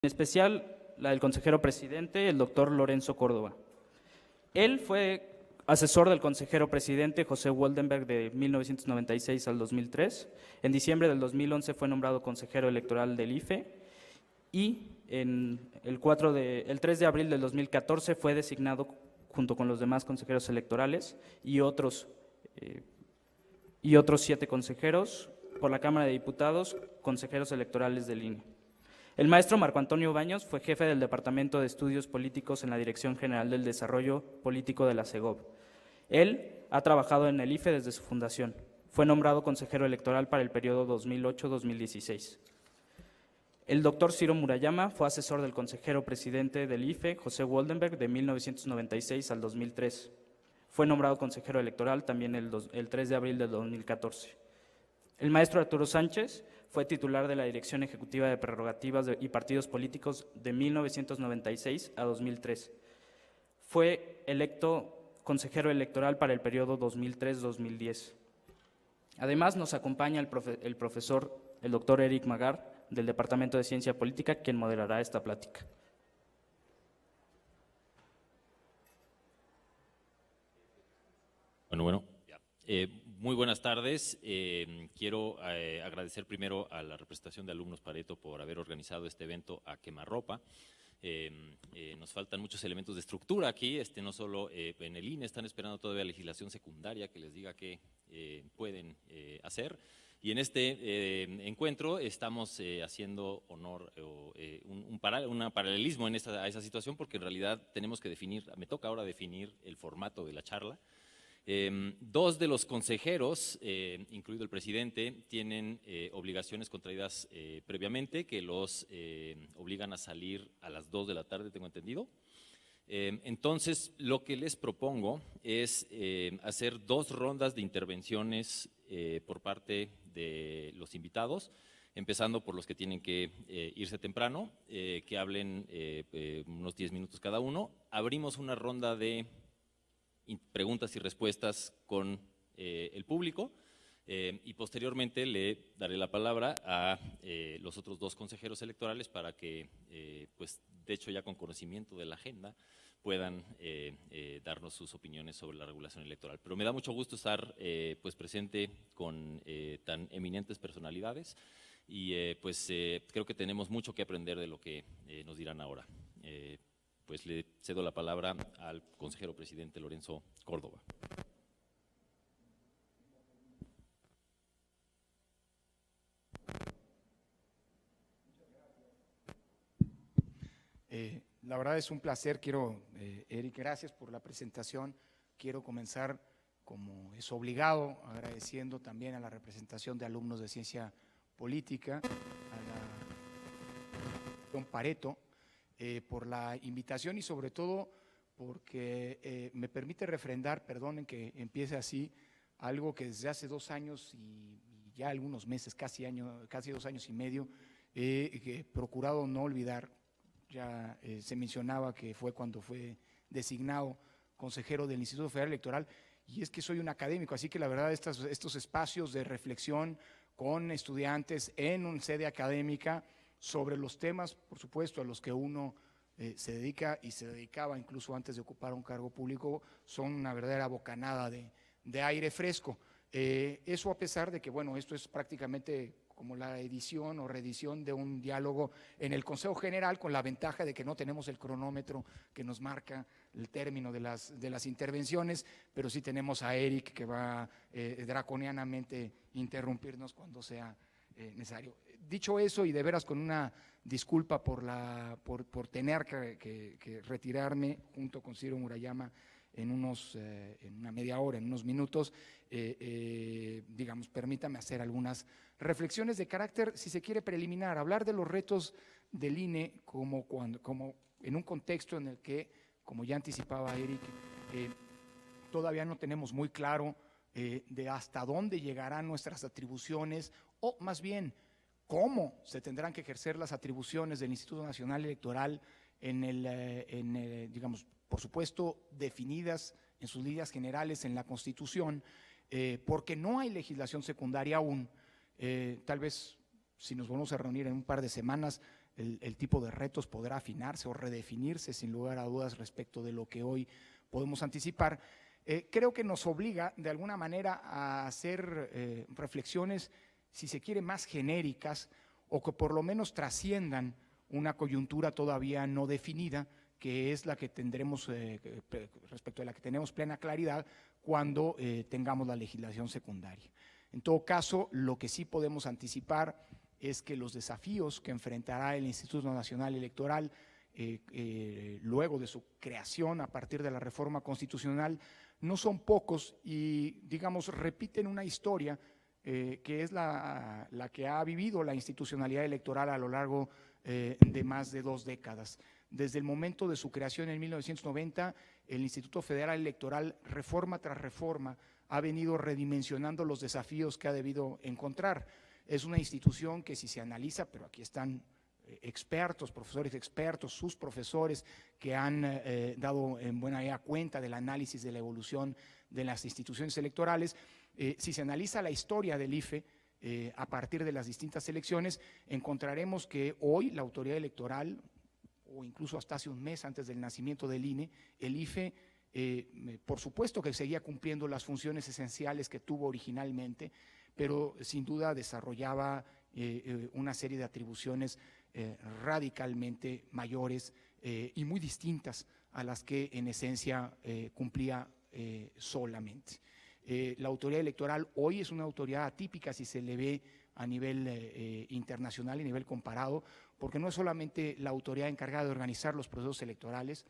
en especial la del consejero presidente, el doctor Lorenzo Córdoba. Él fue asesor del consejero presidente José Woldenberg de 1996 al 2003. En diciembre del 2011 fue nombrado consejero electoral del IFE y el 3 de abril del 2014 fue designado junto con los demás consejeros electorales y otros 7 consejeros por la Cámara de Diputados, consejeros electorales del INE. El maestro Marco Antonio Baños fue jefe del Departamento de Estudios Políticos en la Dirección General del Desarrollo Político de la SEGOV. Él ha trabajado en el IFE desde su fundación. Fue nombrado consejero electoral para el periodo 2008-2016. El doctor Ciro Murayama fue asesor del consejero presidente del IFE, José Woldenberg, de 1996 al 2003. Fue nombrado consejero electoral también el 3 de abril del 2014. El maestro Arturo Sánchez fue titular de la Dirección Ejecutiva de Prerrogativas y Partidos Políticos de 1996 a 2003. Fue electo consejero electoral para el periodo 2003-2010. Además, nos acompaña el doctor Eric Magar, del Departamento de Ciencia Política, quien moderará esta plática. Bueno. Muy buenas tardes. Quiero agradecer primero a la representación de Alumnos Pareto por haber organizado este evento a quemarropa. Nos faltan muchos elementos de estructura aquí, no solo en el INE, están esperando todavía legislación secundaria que les diga qué pueden hacer. Y en este encuentro estamos haciendo honor un paralelismo a esa situación, porque en realidad tenemos que definir, me toca ahora definir el formato de la charla. 2 de los consejeros, incluido el presidente, tienen obligaciones contraídas previamente que los obligan a salir a las 2 de la tarde, tengo entendido. Entonces, lo que les propongo es hacer 2 rondas de intervenciones por parte de los invitados, empezando por los que tienen que irse temprano, que hablen unos 10 minutos cada uno. Abrimos una ronda de preguntas y respuestas con el público y posteriormente le daré la palabra a los otros 2 consejeros electorales para que, pues, de hecho ya con conocimiento de la agenda, puedan darnos sus opiniones sobre la regulación electoral. Pero me da mucho gusto estar pues presente con tan eminentes personalidades y creo que tenemos mucho que aprender de lo que nos dirán ahora. Pues le cedo la palabra al consejero presidente Lorenzo Córdoba. La verdad es un placer, Eric, gracias por la presentación. Quiero comenzar, como es obligado, agradeciendo también a la representación de alumnos de Ciencia Política, a la Pareto, por la invitación y sobre todo porque me permite refrendar, perdonen que empiece así, algo que desde hace 2 años y ya algunos meses, casi 2 años y medio, he procurado no olvidar. Ya se mencionaba que fue cuando fue designado consejero del Instituto Federal Electoral, y es que soy un académico, así que la verdad estos espacios de reflexión con estudiantes en una sede académica sobre los temas, por supuesto, a los que uno se dedica y se dedicaba incluso antes de ocupar un cargo público, son una verdadera bocanada de aire fresco. Eso a pesar de que, bueno, esto es prácticamente como la edición o reedición de un diálogo en el Consejo General, con la ventaja de que no tenemos el cronómetro que nos marca el término de las intervenciones, pero sí tenemos a Eric que va draconianamente interrumpirnos cuando sea necesario. Dicho eso, y de veras con una disculpa por tener que retirarme junto con Ciro Murayama en una media hora, en unos minutos, digamos, permítame hacer algunas reflexiones de carácter, si se quiere, preliminar, hablar de los retos del INE como en un contexto en el que, como ya anticipaba Eric, todavía no tenemos muy claro de hasta dónde llegarán nuestras atribuciones, o más bien, cómo se tendrán que ejercer las atribuciones del Instituto Nacional Electoral digamos, por supuesto, definidas en sus líneas generales en la Constitución, porque no hay legislación secundaria aún. Tal vez, si nos vamos a reunir en un par de semanas, el tipo de retos podrá afinarse o redefinirse sin lugar a dudas respecto de lo que hoy podemos anticipar. Creo que nos obliga de alguna manera a hacer reflexiones, si se quiere, más genéricas o que por lo menos trasciendan una coyuntura todavía no definida, que es la que tendremos, respecto de la que tenemos plena claridad cuando tengamos la legislación secundaria. En todo caso, lo que sí podemos anticipar es que los desafíos que enfrentará el Instituto Nacional Electoral luego de su creación a partir de la reforma constitucional no son pocos y, digamos, repiten una historia que es la que ha vivido la institucionalidad electoral a lo largo de más de 2 décadas. Desde el momento de su creación en 1990, el Instituto Federal Electoral, reforma tras reforma, ha venido redimensionando los desafíos que ha debido encontrar. Es una institución que, si se analiza, pero aquí están expertos, profesores expertos, sus profesores que han dado en buena medida cuenta del análisis de la evolución de las instituciones electorales. Si se analiza la historia del IFE a partir de las distintas elecciones, encontraremos que hoy la autoridad electoral, o incluso hasta hace un mes antes del nacimiento del INE, el IFE, por supuesto que seguía cumpliendo las funciones esenciales que tuvo originalmente, pero sin duda desarrollaba una serie de atribuciones radicalmente mayores y muy distintas a las que en esencia cumplía solamente. La autoridad electoral hoy es una autoridad atípica si se le ve a nivel internacional y a nivel comparado, porque no es solamente la autoridad encargada de organizar los procesos electorales,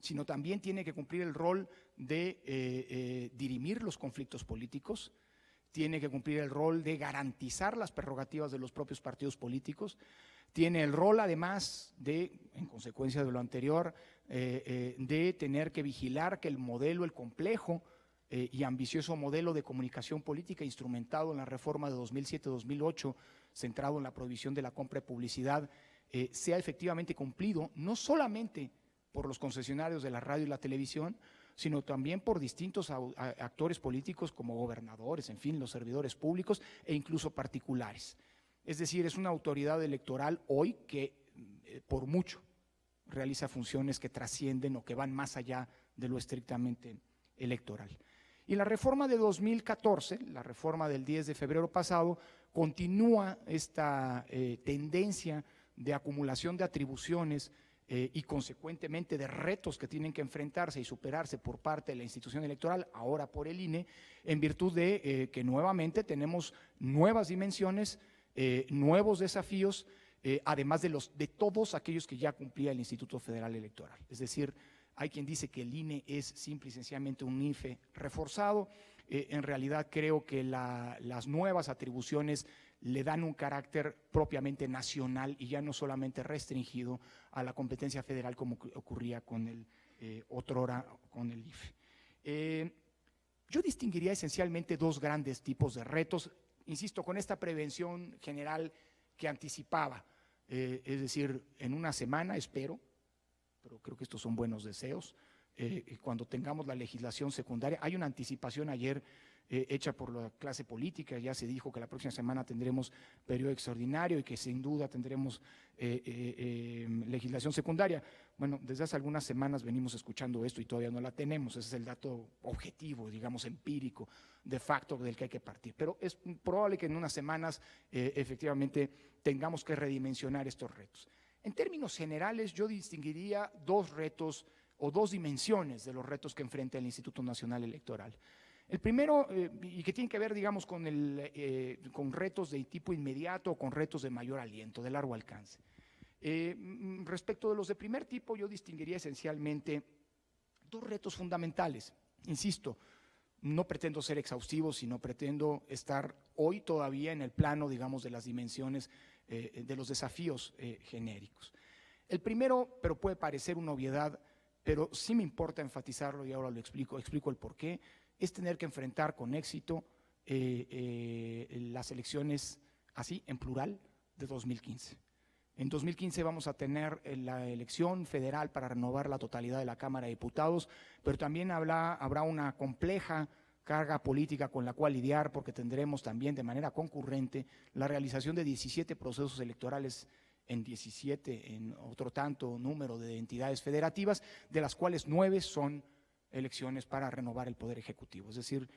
sino también tiene que cumplir el rol de dirimir los conflictos políticos, tiene que cumplir el rol de garantizar las prerrogativas de los propios partidos políticos, tiene el rol además de, en consecuencia de lo anterior, de tener que vigilar que el modelo, el complejo y ambicioso modelo de comunicación política instrumentado en la reforma de 2007-2008, centrado en la prohibición de la compra de publicidad, sea efectivamente cumplido, no solamente por los concesionarios de la radio y la televisión, sino también por distintos actores políticos como gobernadores, en fin, los servidores públicos e incluso particulares. Es decir, es una autoridad electoral hoy que por mucho realiza funciones que trascienden o que van más allá de lo estrictamente electoral. Y la reforma de 2014, la reforma del 10 de febrero pasado, continúa esta tendencia de acumulación de atribuciones y consecuentemente de retos que tienen que enfrentarse y superarse por parte de la institución electoral, ahora por el INE, en virtud de que nuevamente tenemos nuevas dimensiones, nuevos desafíos, además de todos aquellos que ya cumplía el Instituto Federal Electoral. Es decir, hay quien dice que el INE es simple y sencillamente un IFE reforzado. En realidad creo que las nuevas atribuciones le dan un carácter propiamente nacional y ya no solamente restringido a la competencia federal como ocurría con el otrora con el IFE. Yo distinguiría esencialmente 2 grandes tipos de retos, insisto, con esta prevención general que anticipaba, es decir, en una semana, espero, pero creo que estos son buenos deseos, cuando tengamos la legislación secundaria. Hay una anticipación ayer hecha por la clase política, ya se dijo que la próxima semana tendremos periodo extraordinario y que sin duda tendremos legislación secundaria. Bueno, desde hace algunas semanas venimos escuchando esto y todavía no la tenemos, ese es el dato objetivo, digamos empírico, de facto del que hay que partir, pero es probable que en unas semanas efectivamente tengamos que redimensionar estos retos. En términos generales, yo distinguiría 2 retos o 2 dimensiones de los retos que enfrenta el Instituto Nacional Electoral. El primero, y que tiene que ver, digamos, con retos de tipo inmediato o con retos de mayor aliento, de largo alcance. Respecto de los de primer tipo, yo distinguiría esencialmente 2 retos fundamentales. Insisto, no pretendo ser exhaustivo, sino pretendo estar hoy todavía en el plano, digamos, de las dimensiones de los desafíos genéricos. El primero, pero puede parecer una obviedad, pero sí me importa enfatizarlo y ahora lo explico el porqué, es tener que enfrentar con éxito las elecciones, así, en plural, de 2015. En 2015 vamos a tener la elección federal para renovar la totalidad de la Cámara de Diputados, pero también habrá una compleja carga política con la cual lidiar, porque tendremos también de manera concurrente la realización de 17 procesos electorales en 17, en otro tanto número de entidades federativas, de las cuales 9 son elecciones para renovar el Poder Ejecutivo. Es decir,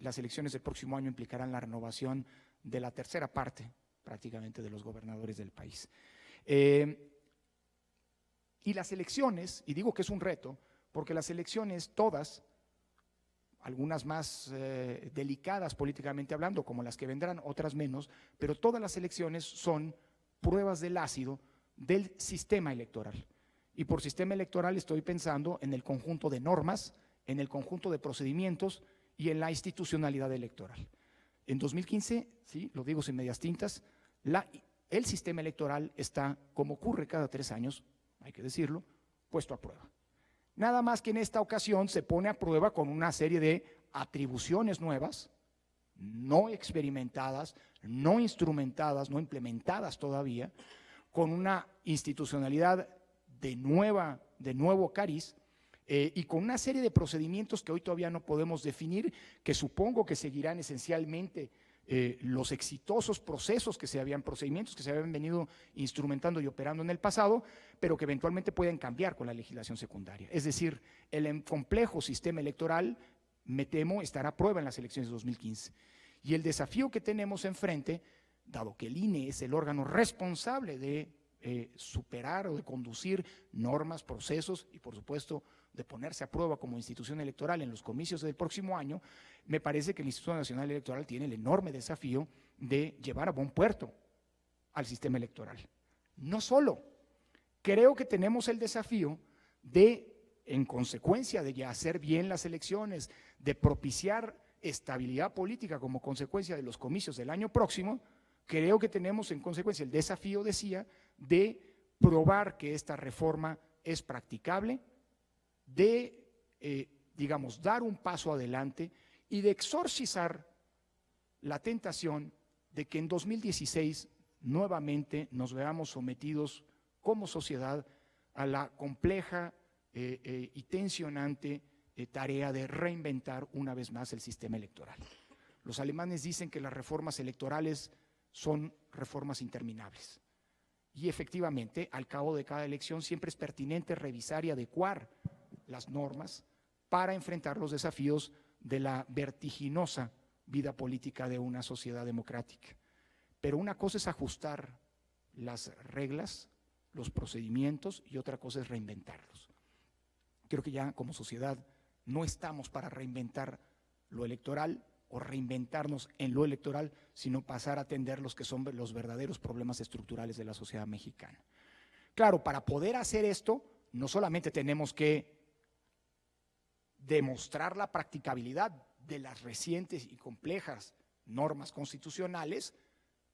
las elecciones del próximo año implicarán la renovación de la tercera parte prácticamente de los gobernadores del país. Y las elecciones, y digo que es un reto, porque las elecciones todas, algunas más delicadas políticamente hablando, como las que vendrán, otras menos, pero todas las elecciones son pruebas del ácido del sistema electoral. Y por sistema electoral estoy pensando en el conjunto de normas, en el conjunto de procedimientos y en la institucionalidad electoral. En 2015, sí, lo digo sin medias tintas, el sistema electoral está, como ocurre cada 3 años, hay que decirlo, puesto a prueba. Nada más que en esta ocasión se pone a prueba con una serie de atribuciones nuevas, no experimentadas, no instrumentadas, no implementadas todavía, con una institucionalidad de nuevo cariz y con una serie de procedimientos que hoy todavía no podemos definir, que supongo que seguirán esencialmente los exitosos procedimientos que se habían venido instrumentando y operando en el pasado, pero que eventualmente pueden cambiar con la legislación secundaria. Es decir, el complejo sistema electoral, me temo, estará a prueba en las elecciones de 2015. Y el desafío que tenemos enfrente, dado que el INE es el órgano responsable de superar o de conducir normas, procesos y, por supuesto, de ponerse a prueba como institución electoral en los comicios del próximo año, me parece que el Instituto Nacional Electoral tiene el enorme desafío de llevar a buen puerto al sistema electoral. No solo, creo que tenemos el desafío de, en consecuencia de ya hacer bien las elecciones, de propiciar estabilidad política como consecuencia de los comicios del año próximo, creo que tenemos en consecuencia el desafío, decía, de probar que esta reforma es practicable, de, digamos, dar un paso adelante y de exorcizar la tentación de que en 2016 nuevamente nos veamos sometidos como sociedad a la compleja y tensionante tarea de reinventar una vez más el sistema electoral. Los alemanes dicen que las reformas electorales son reformas interminables. Y efectivamente, al cabo de cada elección siempre es pertinente revisar y adecuar las normas para enfrentar los desafíos de la vertiginosa vida política de una sociedad democrática. Pero una cosa es ajustar las reglas, los procedimientos, y otra cosa es reinventarlos. Creo que ya como sociedad no estamos para reinventar lo electoral o reinventarnos en lo electoral, sino pasar a atender los que son los verdaderos problemas estructurales de la sociedad mexicana. Claro, para poder hacer esto, no solamente tenemos que demostrar la practicabilidad de las recientes y complejas normas constitucionales,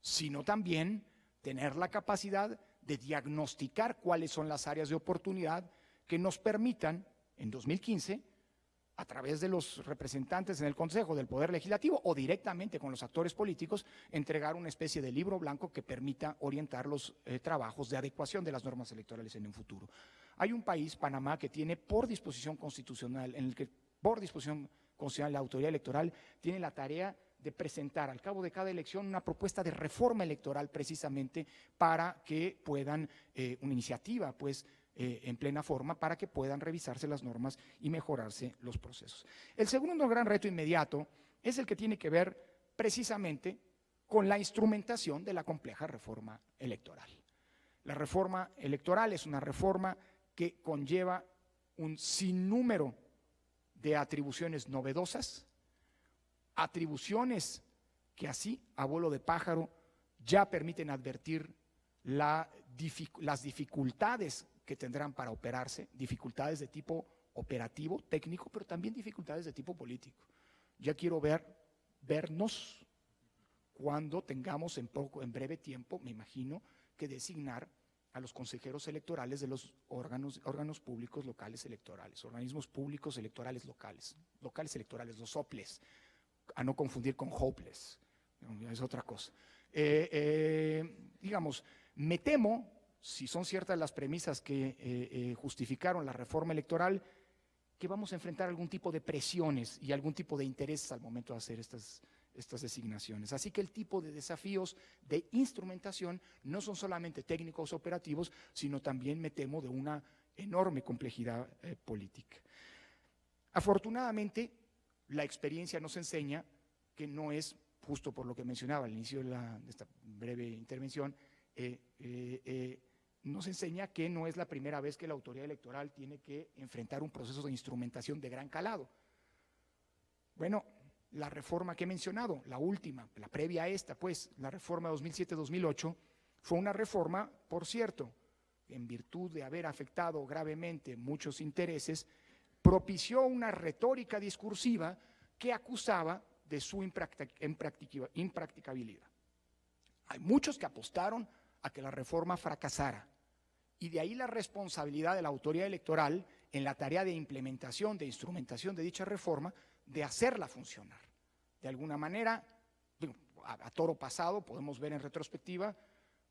sino también tener la capacidad de diagnosticar cuáles son las áreas de oportunidad que nos permitan, en 2015, a través de los representantes en el Consejo del Poder Legislativo o directamente con los actores políticos, entregar una especie de libro blanco que permita orientar los trabajos de adecuación de las normas electorales en un futuro. Hay un país, Panamá, que tiene por disposición constitucional, en el que por disposición constitucional la autoridad electoral tiene la tarea de presentar al cabo de cada elección una propuesta de reforma electoral precisamente para que puedan, una iniciativa pues en plena forma para que puedan revisarse las normas y mejorarse los procesos. El segundo gran reto inmediato es el que tiene que ver precisamente con la instrumentación de la compleja reforma electoral. La reforma electoral es una reforma que conlleva un sinnúmero de atribuciones novedosas, atribuciones que así, a vuelo de pájaro, ya permiten advertir las dificultades que tendrán para operarse, dificultades de tipo operativo, técnico, pero también dificultades de tipo político. Ya quiero vernos cuando tengamos en breve tiempo, me imagino, que designar a los consejeros electorales de los órganos públicos locales electorales, organismos públicos electorales locales electorales, los OPLES, a no confundir con hopeless, es otra cosa. Digamos, me temo, si son ciertas las premisas que justificaron la reforma electoral, que vamos a enfrentar algún tipo de presiones y algún tipo de intereses al momento de hacer estas designaciones. Así que el tipo de desafíos de instrumentación no son solamente técnicos operativos, sino también, me temo, de una enorme complejidad política. Afortunadamente, la experiencia nos enseña que no es, justo por lo que mencionaba al inicio de esta breve intervención, nos enseña que no es la primera vez que la autoridad electoral tiene que enfrentar un proceso de instrumentación de gran calado. Bueno, la reforma que he mencionado, la última, la previa a esta, pues, la reforma 2007-2008, fue una reforma, por cierto, en virtud de haber afectado gravemente muchos intereses, propició una retórica discursiva que acusaba de su impracticabilidad. Hay muchos que apostaron a que la reforma fracasara, y de ahí la responsabilidad de la autoridad electoral en la tarea de implementación, de instrumentación de dicha reforma, de hacerla funcionar. De alguna manera, a toro pasado, podemos ver en retrospectiva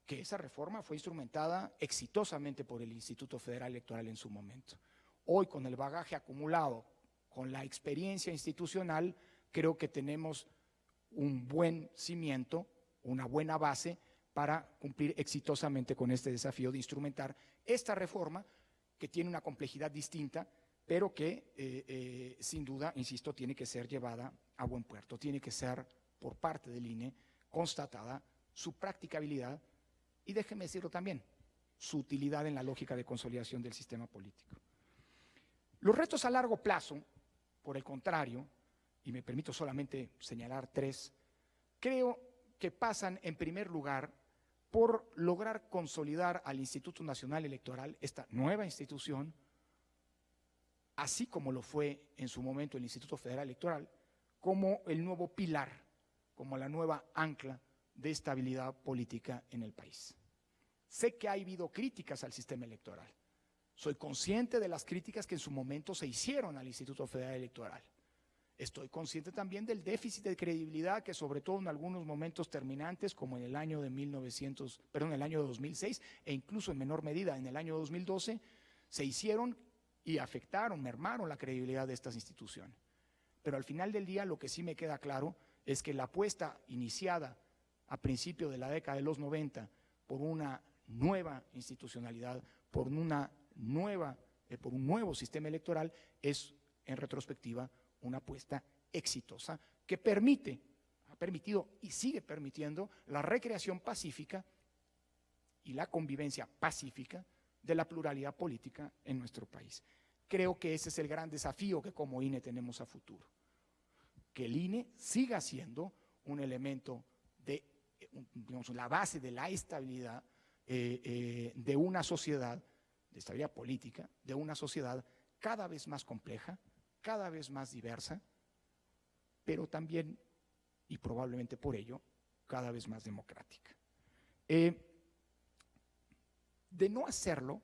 que esa reforma fue instrumentada exitosamente por el Instituto Federal Electoral en su momento. Hoy, con el bagaje acumulado, con la experiencia institucional, creo que tenemos un buen cimiento, una buena base para cumplir exitosamente con este desafío de instrumentar esta reforma, que tiene una complejidad distinta, pero que sin duda, insisto, tiene que ser llevada a buen puerto, tiene que ser por parte del INE constatada su practicabilidad y, déjeme decirlo también, su utilidad en la lógica de consolidación del sistema político. Los retos a largo plazo, por el contrario, y me permito solamente señalar 3, creo que pasan en primer lugar por lograr consolidar al Instituto Nacional Electoral, esta nueva institución, así como lo fue en su momento el Instituto Federal Electoral, como el nuevo pilar, como la nueva ancla de estabilidad política en el país. Sé que ha habido críticas al sistema electoral. Soy consciente de las críticas que en su momento se hicieron al Instituto Federal Electoral. Estoy consciente también del déficit de credibilidad que, sobre todo en algunos momentos terminantes, como en el año de el año 2006 e incluso en menor medida en el año 2012, se hicieron y afectaron, mermaron la credibilidad de estas instituciones. Pero al final del día, lo que sí me queda claro es que la apuesta iniciada a principios de la década de los 90 por una nueva institucionalidad, por un nuevo sistema electoral, es, en retrospectiva, una apuesta exitosa que ha permitido y sigue permitiendo la recreación pacífica y la convivencia pacífica de la pluralidad política en nuestro país. Creo que ese es el gran desafío que como INE tenemos a futuro. Que el INE siga siendo un elemento de, digamos, la base de la estabilidad de una sociedad, de estabilidad política, de una sociedad cada vez más compleja, cada vez más diversa, pero también, y probablemente por ello, cada vez más democrática. De no hacerlo,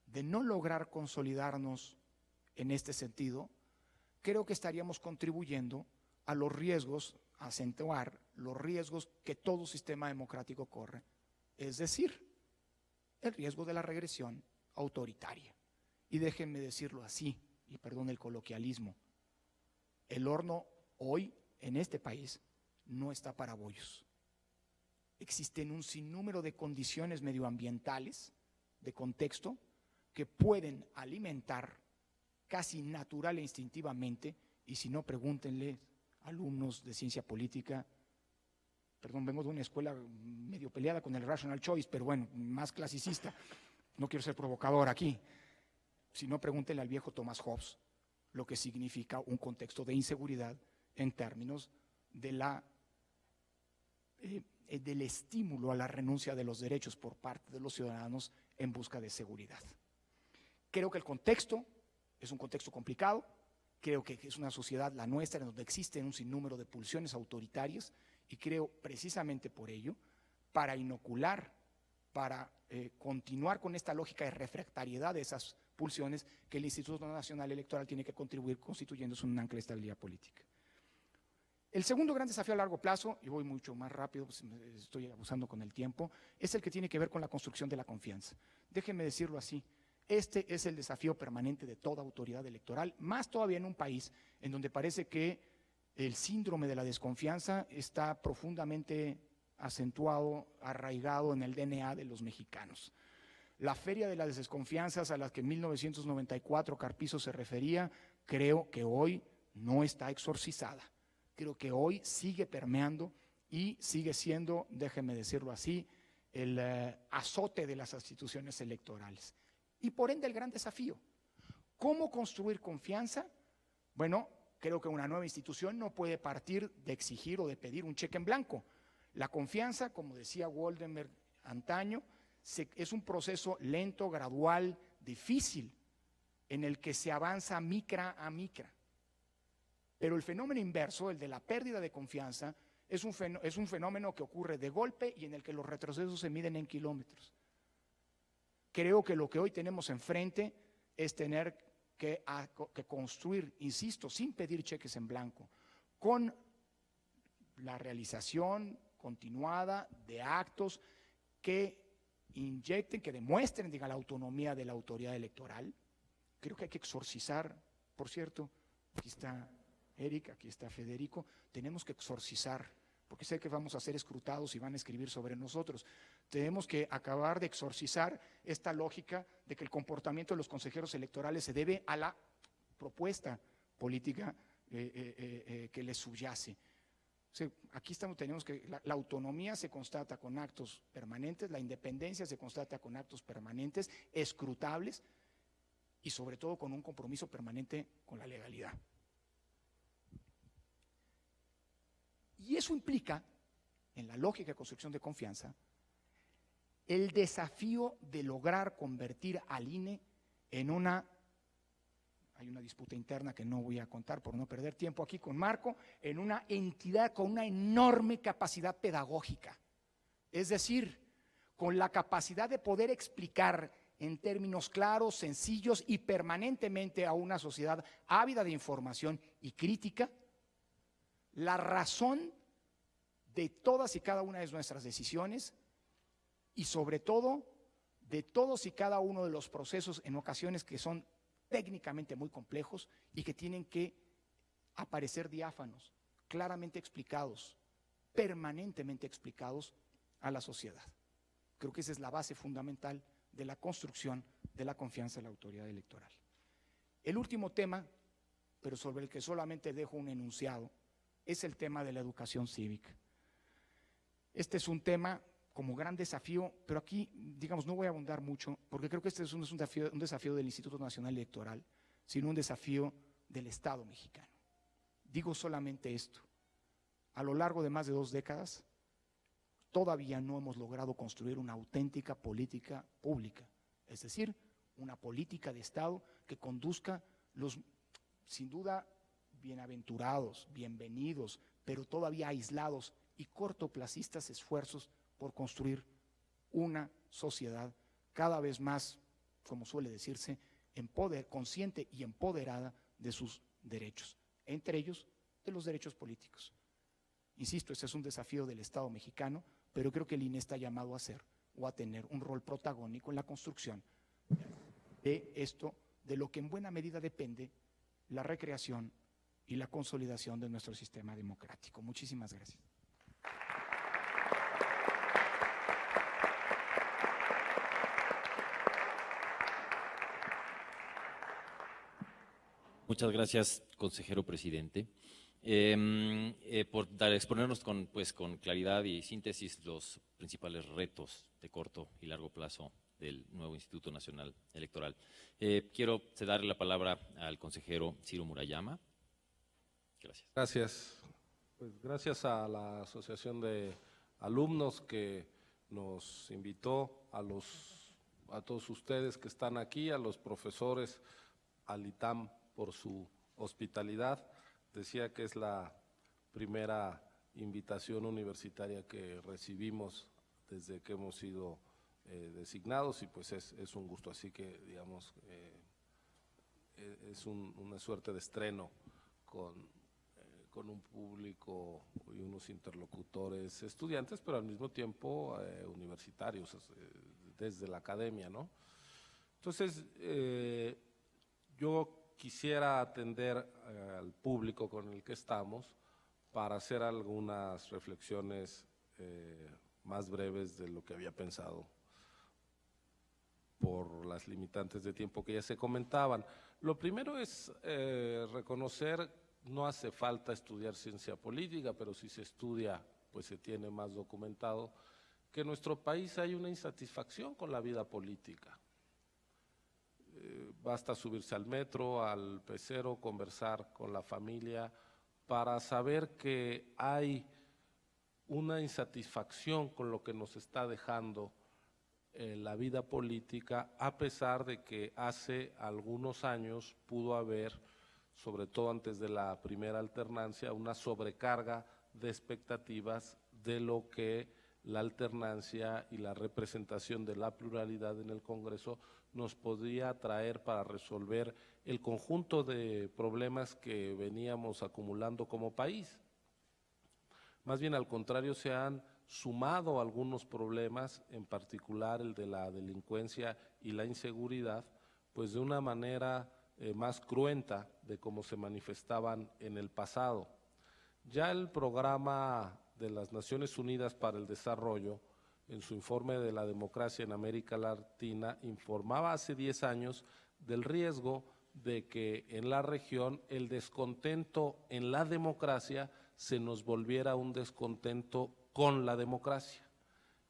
de no lograr consolidarnos en este sentido, creo que estaríamos contribuyendo a los riesgos, a acentuar los riesgos que todo sistema democrático corre, es decir, el riesgo de la regresión autoritaria. Y déjenme decirlo así, y perdón el coloquialismo, el horno hoy en este país no está para bollos. Existen un sinnúmero de condiciones medioambientales, de contexto, que pueden alimentar casi natural e instintivamente, y si no, pregúntenle a alumnos de ciencia política, perdón, vengo de una escuela medio peleada con el rational choice, pero bueno, más clasicista, no quiero ser provocador aquí, si no, pregúntenle al viejo Thomas Hobbes lo que significa un contexto de inseguridad en términos de del estímulo a la renuncia de los derechos por parte de los ciudadanos en busca de seguridad. Creo que el contexto es un contexto complicado, creo que es una sociedad, la nuestra, en donde existen un sinnúmero de pulsiones autoritarias, y creo precisamente por ello, para inocular, para continuar con esta lógica de refractariedad de esas pulsiones, que el Instituto Nacional Electoral tiene que contribuir constituyéndose un ancla de estabilidad política. El segundo gran desafío a largo plazo, y voy mucho más rápido, pues estoy abusando con el tiempo, es el que tiene que ver con la construcción de la confianza. Déjenme decirlo así, este es el desafío permanente de toda autoridad electoral, más todavía en un país en donde parece que el síndrome de la desconfianza está profundamente acentuado, arraigado en el DNA de los mexicanos. La feria de las desconfianzas a la que en 1994 Carpizo se refería, creo que hoy no está exorcizada. Creo que hoy sigue permeando y sigue siendo, déjenme decirlo así, el azote de las instituciones electorales. Y por ende el gran desafío. ¿Cómo construir confianza? Bueno, creo que una nueva institución no puede partir de exigir o de pedir un cheque en blanco. La confianza, como decía Woldenberg antaño, es un proceso lento, gradual, difícil, en el que se avanza micra a micra. Pero el fenómeno inverso, el de la pérdida de confianza, es un fenómeno que ocurre de golpe y en el que los retrocesos se miden en kilómetros. Creo que lo que hoy tenemos enfrente es tener que construir, insisto, sin pedir cheques en blanco, con la realización continuada de actos que inyecten, que demuestren, diga, la autonomía de la autoridad electoral. Creo que hay que exorcizar, por cierto, aquí está Eric, aquí está Federico, tenemos que exorcizar, porque sé que vamos a ser escrutados y van a escribir sobre nosotros. Tenemos que acabar de exorcizar esta lógica de que el comportamiento de los consejeros electorales se debe a la propuesta política que les subyace. O sea, aquí tenemos que la autonomía se constata con actos permanentes, la independencia se constata con actos permanentes, escrutables y sobre todo con un compromiso permanente con la legalidad. Y eso implica, en la lógica de construcción de confianza, el desafío de lograr convertir al INE en hay una disputa interna que no voy a contar por no perder tiempo aquí con Marco, en una entidad con una enorme capacidad pedagógica. Es decir, con la capacidad de poder explicar en términos claros, sencillos y permanentemente a una sociedad ávida de información y crítica, la razón de todas y cada una de nuestras decisiones y sobre todo de todos y cada uno de los procesos en ocasiones que son técnicamente muy complejos y que tienen que aparecer diáfanos, claramente explicados, permanentemente explicados a la sociedad. Creo que esa es la base fundamental de la construcción de la confianza en la autoridad electoral. El último tema, pero sobre el que solamente dejo un enunciado, es el tema de la educación cívica. Este es un tema como gran desafío, pero aquí, digamos, no voy a abundar mucho, porque creo que este no es un desafío del Instituto Nacional Electoral, sino un desafío del Estado mexicano. Digo solamente esto: a lo largo de más de 2 décadas, todavía no hemos logrado construir una auténtica política pública, es decir, una política de Estado que conduzca los, sin duda, bienaventurados, bienvenidos, pero todavía aislados y cortoplacistas esfuerzos por construir una sociedad cada vez más, como suele decirse, consciente y empoderada de sus derechos, entre ellos de los derechos políticos. Insisto, ese es un desafío del Estado mexicano, pero creo que el INE está llamado a ser o a tener un rol protagónico en la construcción de esto, de lo que en buena medida depende la recreación y la consolidación de nuestro sistema democrático. Muchísimas gracias. Muchas gracias, consejero presidente, por exponernos con claridad y síntesis los principales retos de corto y largo plazo del nuevo Instituto Nacional Electoral. Quiero darle la palabra al consejero Ciro Murayama. Gracias. Gracias. Pues gracias a la Asociación de Alumnos que nos invitó, a todos ustedes que están aquí, a los profesores, al ITAM por su hospitalidad. Decía que es la primera invitación universitaria que recibimos desde que hemos sido designados y pues es un gusto, así que digamos es una suerte de estreno con un público y unos interlocutores estudiantes, pero al mismo tiempo universitarios, desde la academia, ¿no? Entonces, yo quisiera atender al público con el que estamos para hacer algunas reflexiones más breves de lo que había pensado por las limitantes de tiempo que ya se comentaban. Lo primero es reconocer, no hace falta estudiar ciencia política, pero si se estudia, pues se tiene más documentado, que en nuestro país hay una insatisfacción con la vida política. Basta subirse al metro, al pecero, conversar con la familia para saber que hay una insatisfacción con lo que nos está dejando la vida política, a pesar de que hace algunos años pudo haber, sobre todo antes de la primera alternancia, una sobrecarga de expectativas de lo que la alternancia y la representación de la pluralidad en el Congreso nos podría traer para resolver el conjunto de problemas que veníamos acumulando como país. Más bien al contrario, se han sumado algunos problemas, en particular el de la delincuencia y la inseguridad, pues de una manera más cruenta de cómo se manifestaban en el pasado. Ya el programa de las Naciones Unidas para el Desarrollo, en su informe de la democracia en América Latina, informaba hace 10 años del riesgo de que en la región el descontento en la democracia se nos volviera un descontento con la democracia.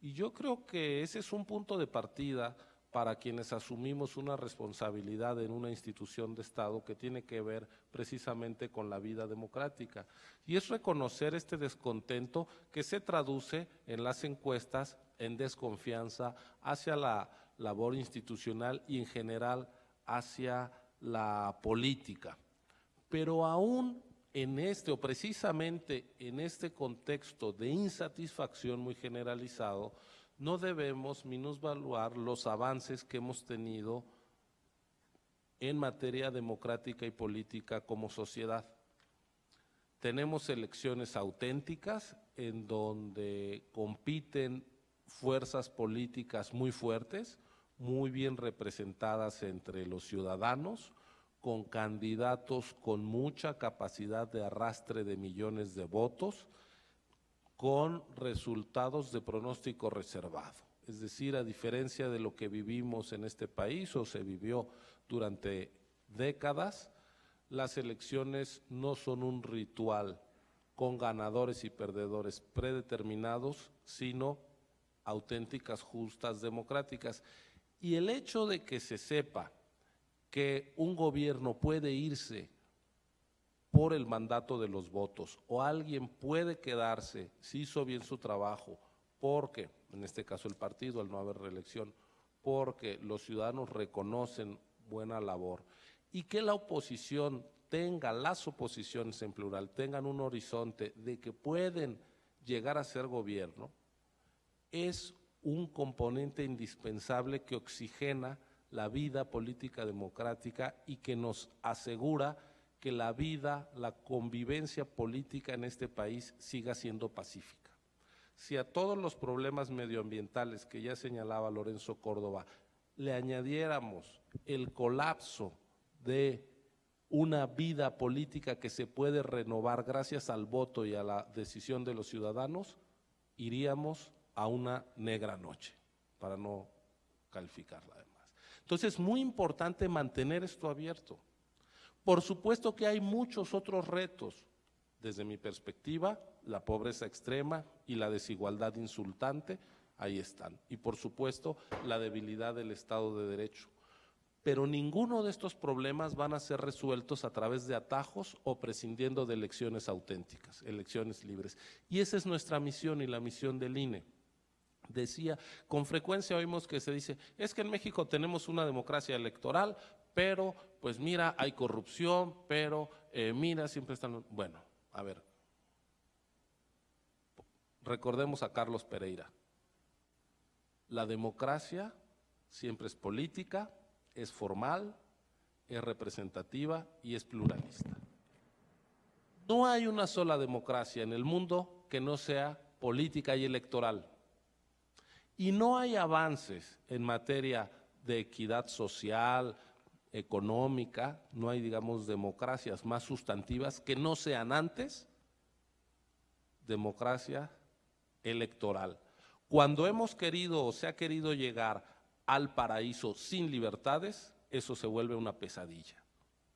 Y yo creo que ese es un punto de partida para quienes asumimos una responsabilidad en una institución de Estado que tiene que ver precisamente con la vida democrática. Y es reconocer este descontento que se traduce en las encuestas en desconfianza hacia la labor institucional y en general hacia la política. Pero aún en este, o precisamente en este contexto de insatisfacción muy generalizado, no debemos minusvaluar los avances que hemos tenido en materia democrática y política como sociedad. Tenemos elecciones auténticas en donde compiten fuerzas políticas muy fuertes, muy bien representadas entre los ciudadanos, con candidatos con mucha capacidad de arrastre de millones de votos, con resultados de pronóstico reservado. Es decir, a diferencia de lo que vivimos en este país o se vivió durante décadas, las elecciones no son un ritual con ganadores y perdedores predeterminados, sino auténticas, justas, democráticas. Y el hecho de que se sepa que un gobierno puede irse por el mandato de los votos o alguien puede quedarse si hizo bien su trabajo, porque, en este caso el partido, al no haber reelección, porque los ciudadanos reconocen buena labor y que la oposición tenga, las oposiciones en plural, tengan un horizonte de que pueden llegar a ser gobierno, es un componente indispensable que oxigena la vida política democrática y que nos asegura que la vida, la convivencia política en este país siga siendo pacífica. Si a todos los problemas medioambientales que ya señalaba Lorenzo Córdoba le añadiéramos el colapso de una vida política que se puede renovar gracias al voto y a la decisión de los ciudadanos, iríamos a una negra noche, para no calificarla además. Entonces es muy importante mantener esto abierto. Por supuesto que hay muchos otros retos, desde mi perspectiva, la pobreza extrema y la desigualdad insultante, ahí están. Y por supuesto, la debilidad del Estado de Derecho. Pero ninguno de estos problemas van a ser resueltos a través de atajos o prescindiendo de elecciones auténticas, elecciones libres. Y esa es nuestra misión y la misión del INE. Decía, con frecuencia oímos que se dice, es que en México tenemos una democracia electoral, pero pues mira, hay corrupción, pero mira, siempre están… Bueno, a ver, recordemos a Carlos Pereira. La democracia siempre es política, es formal, es representativa y es pluralista. No hay una sola democracia en el mundo que no sea política y electoral. Y no hay avances en materia de equidad social, económica, no hay, digamos, democracias más sustantivas que no sean antes democracia electoral. Cuando hemos querido o se ha querido llegar al paraíso sin libertades, eso se vuelve una pesadilla.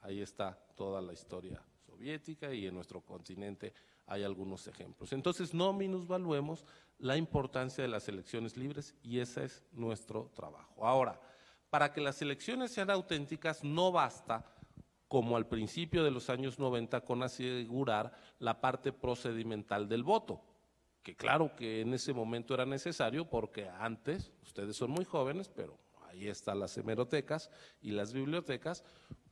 Ahí está toda la historia soviética y en nuestro continente hay algunos ejemplos. Entonces no minusvaluemos la importancia de las elecciones libres y ese es nuestro trabajo. Ahora, para que las elecciones sean auténticas no basta, como al principio de los años 90, con asegurar la parte procedimental del voto, que claro que en ese momento era necesario porque antes, ustedes son muy jóvenes, pero ahí están las hemerotecas y las bibliotecas,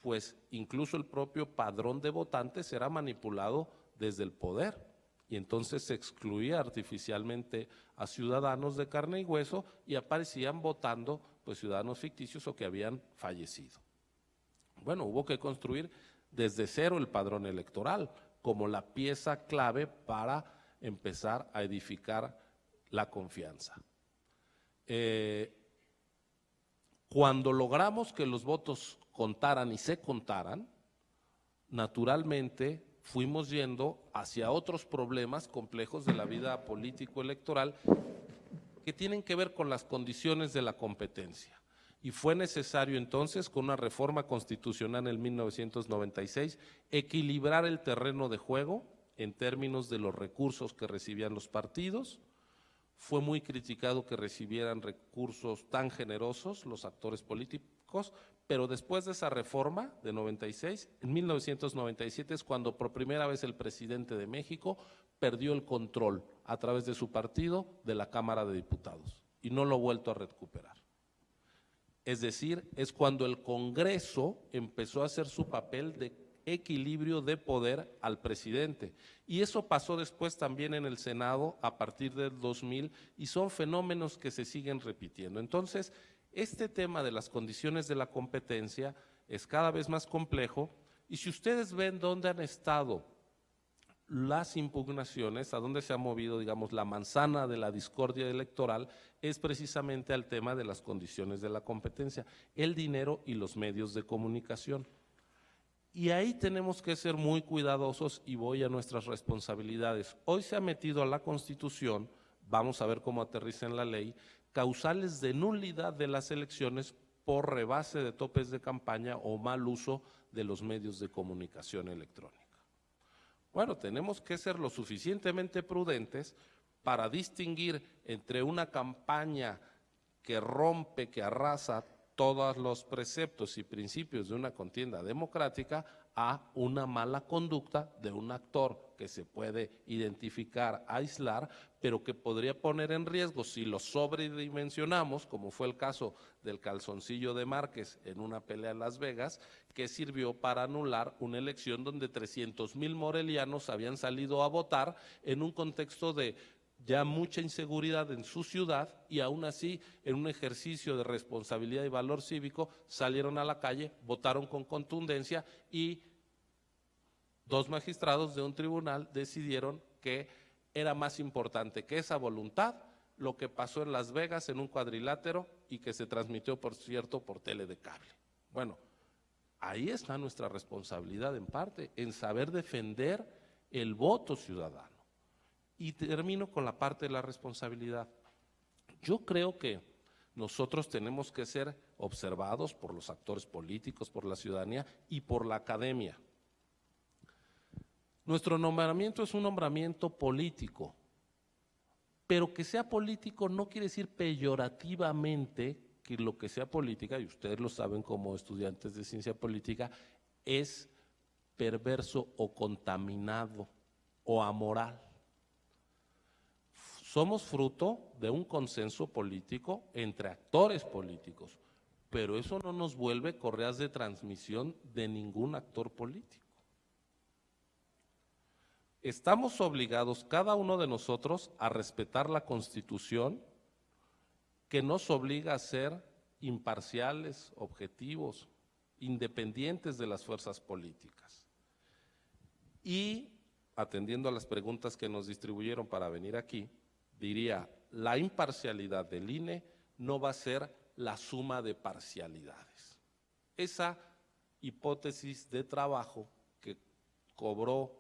pues incluso el propio padrón de votantes era manipulado desde el poder y entonces se excluía artificialmente a ciudadanos de carne y hueso y aparecían votando pues ciudadanos ficticios o que habían fallecido. Bueno, hubo que construir desde cero el padrón electoral como la pieza clave para empezar a edificar la confianza. Cuando logramos que los votos contaran y se contaran, naturalmente fuimos yendo hacia otros problemas complejos de la vida político-electoral que tienen que ver con las condiciones de la competencia. Y fue necesario entonces, con una reforma constitucional en 1996, equilibrar el terreno de juego en términos de los recursos que recibían los partidos. Fue muy criticado que recibieran recursos tan generosos los actores políticos, pero después de esa reforma de 96, en 1997 es cuando por primera vez el presidente de México perdió el control a través de su partido de la Cámara de Diputados y no lo ha vuelto a recuperar. Es decir, es cuando el Congreso empezó a hacer su papel de equilibrio de poder al presidente. Y eso pasó después también en el Senado a partir del 2000 y son fenómenos que se siguen repitiendo. Entonces, este tema de las condiciones de la competencia es cada vez más complejo y si ustedes ven dónde han estado las impugnaciones, a dónde se ha movido, digamos, la manzana de la discordia electoral, es precisamente al tema de las condiciones de la competencia, el dinero y los medios de comunicación. Y ahí tenemos que ser muy cuidadosos y voy a nuestras responsabilidades. Hoy se ha metido a la Constitución, vamos a ver cómo aterriza en la ley, causales de nulidad de las elecciones por rebase de topes de campaña o mal uso de los medios de comunicación electrónica. Bueno, tenemos que ser lo suficientemente prudentes para distinguir entre una campaña que rompe, que arrasa todos los preceptos y principios de una contienda democrática a una mala conducta de un actor que se puede identificar, aislar, pero que podría poner en riesgo, si lo sobredimensionamos, como fue el caso del calzoncillo de Márquez en una pelea en Las Vegas, que sirvió para anular una elección donde 300,000 morelianos habían salido a votar en un contexto de ya mucha inseguridad en su ciudad y aún así en un ejercicio de responsabilidad y valor cívico salieron a la calle, votaron con contundencia y 2 magistrados de un tribunal decidieron que era más importante que esa voluntad lo que pasó en Las Vegas en un cuadrilátero y que se transmitió, por cierto, por tele de cable. Bueno, ahí está nuestra responsabilidad en parte, en saber defender el voto ciudadano. Y termino con la parte de la responsabilidad. Yo creo que nosotros tenemos que ser observados por los actores políticos, por la ciudadanía y por la academia. Nuestro nombramiento es un nombramiento político, pero que sea político no quiere decir peyorativamente que lo que sea política, y ustedes lo saben como estudiantes de ciencia política, es perverso o contaminado o amoral. Somos fruto de un consenso político entre actores políticos, pero eso no nos vuelve correas de transmisión de ningún actor político. Estamos obligados, cada uno de nosotros, a respetar la Constitución, que nos obliga a ser imparciales, objetivos, independientes de las fuerzas políticas. Y, atendiendo a las preguntas que nos distribuyeron para venir aquí, diría, la imparcialidad del INE no va a ser la suma de parcialidades. Esa hipótesis de trabajo que cobró,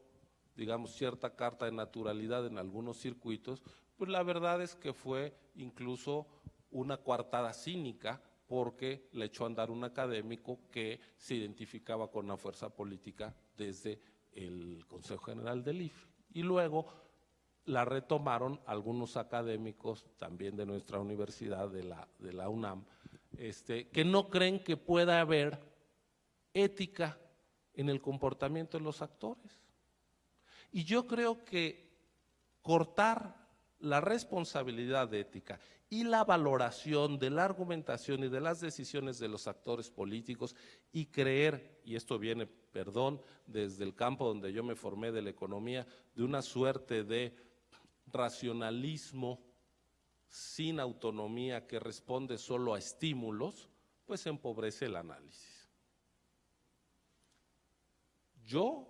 digamos, cierta carta de naturalidad en algunos circuitos, pues la verdad es que fue incluso una coartada cínica, porque le echó a andar un académico que se identificaba con una fuerza política desde el Consejo General del IFE. Y luego la retomaron algunos académicos también de nuestra universidad, de la UNAM, que no creen que pueda haber ética en el comportamiento de los actores. Y yo creo que cortar la responsabilidad de ética y la valoración de la argumentación y de las decisiones de los actores políticos y creer, y esto viene, perdón, desde el campo donde yo me formé de la economía, de una suerte de racionalismo sin autonomía que responde solo a estímulos, pues empobrece el análisis. Yo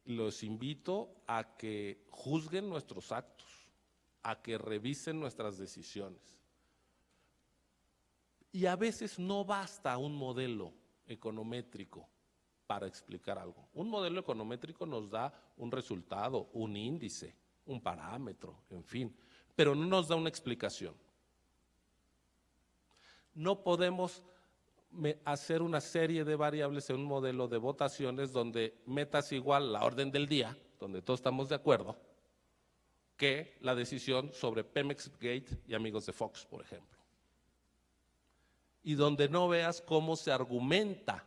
los invito a que juzguen nuestros actos, a que revisen nuestras decisiones. Y a veces no basta un modelo econométrico para explicar algo. Un modelo econométrico nos da un resultado, un índice, un parámetro, en fin, pero no nos da una explicación. No podemos hacer una serie de variables en un modelo de votaciones donde metas igual la orden del día, donde todos estamos de acuerdo, que la decisión sobre Pemex Gate y Amigos de Fox, por ejemplo. Y donde no veas cómo se argumenta,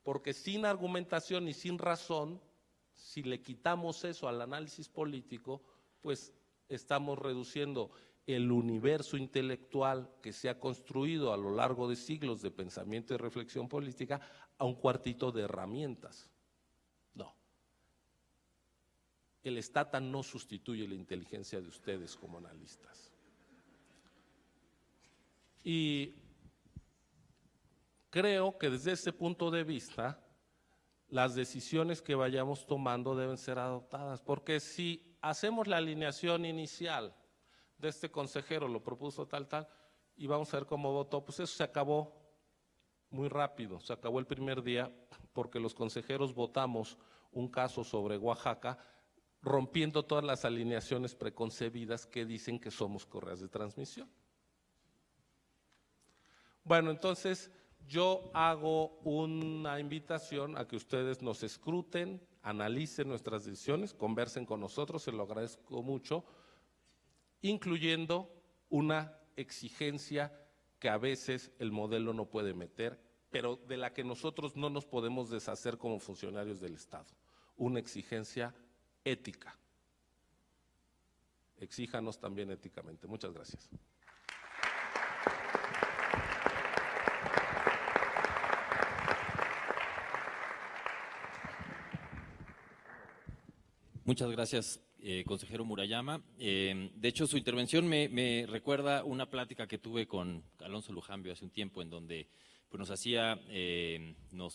porque sin argumentación y sin razón, si le quitamos eso al análisis político, pues estamos reduciendo el universo intelectual que se ha construido a lo largo de siglos de pensamiento y reflexión política a un cuartito de herramientas. No. El Stata no sustituye la inteligencia de ustedes como analistas. Y creo que desde ese punto de vista, las decisiones que vayamos tomando deben ser adoptadas, porque si hacemos la alineación inicial de este consejero, lo propuso tal, y vamos a ver cómo votó, pues eso se acabó muy rápido, se acabó el primer día, porque los consejeros votamos un caso sobre Oaxaca, rompiendo todas las alineaciones preconcebidas que dicen que somos correas de transmisión. Bueno, entonces yo hago una invitación a que ustedes nos escruten, analicen nuestras decisiones, conversen con nosotros, se lo agradezco mucho, incluyendo una exigencia que a veces el modelo no puede meter, pero de la que nosotros no nos podemos deshacer como funcionarios del Estado, una exigencia ética. Exíjanos también éticamente. Muchas gracias. Muchas gracias, consejero Murayama. De hecho, su intervención me recuerda una plática que tuve con Alonso Lujambio hace un tiempo, en donde pues,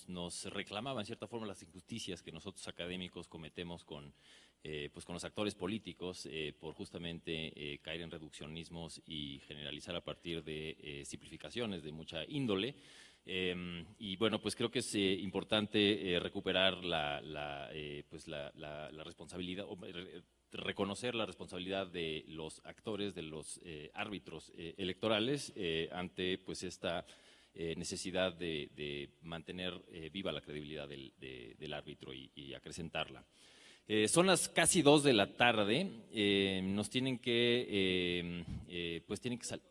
nos reclamaba en cierta forma las injusticias que nosotros académicos cometemos con los actores políticos por justamente caer en reduccionismos y generalizar a partir de simplificaciones de mucha índole. Y bueno, pues creo que es importante recuperar la responsabilidad, reconocer la responsabilidad de los actores, de los árbitros electorales ante pues esta necesidad de mantener viva la credibilidad del árbitro y acrecentarla. Son las casi 2 de la tarde, nos tienen que salir.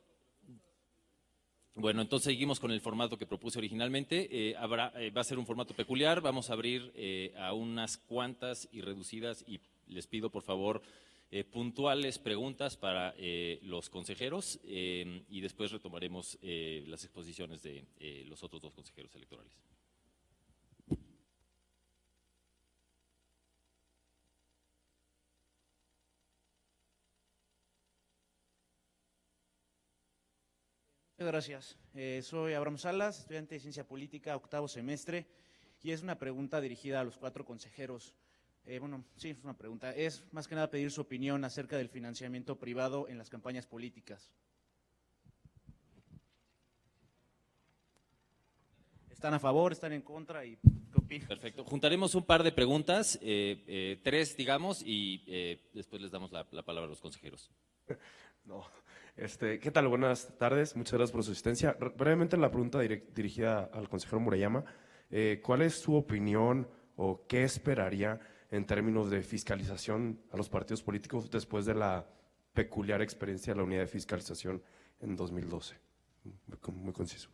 Bueno, entonces seguimos con el formato que propuse originalmente. Va a ser un formato peculiar, vamos a abrir a unas cuantas y reducidas, y les pido por favor puntuales preguntas para los consejeros y después retomaremos las exposiciones de los otros 2 consejeros electorales. Muchas gracias. Soy Abraham Salas, estudiante de Ciencia Política, 8º semestre, y es una pregunta dirigida a los 4 consejeros. Bueno, sí, es una pregunta. Es más que nada pedir su opinión acerca del financiamiento privado en las campañas políticas. ¿Están a favor, están en contra y qué opinan? Perfecto. Juntaremos un par de preguntas, 3, digamos, y después les damos la palabra a los consejeros. No. ¿Qué tal? Buenas tardes. Muchas gracias por su asistencia. Brevemente la pregunta dirigida al consejero Murayama. ¿Cuál es su opinión o qué esperaría en términos de fiscalización a los partidos políticos después de la peculiar experiencia de la unidad de fiscalización en 2012? Muy conciso.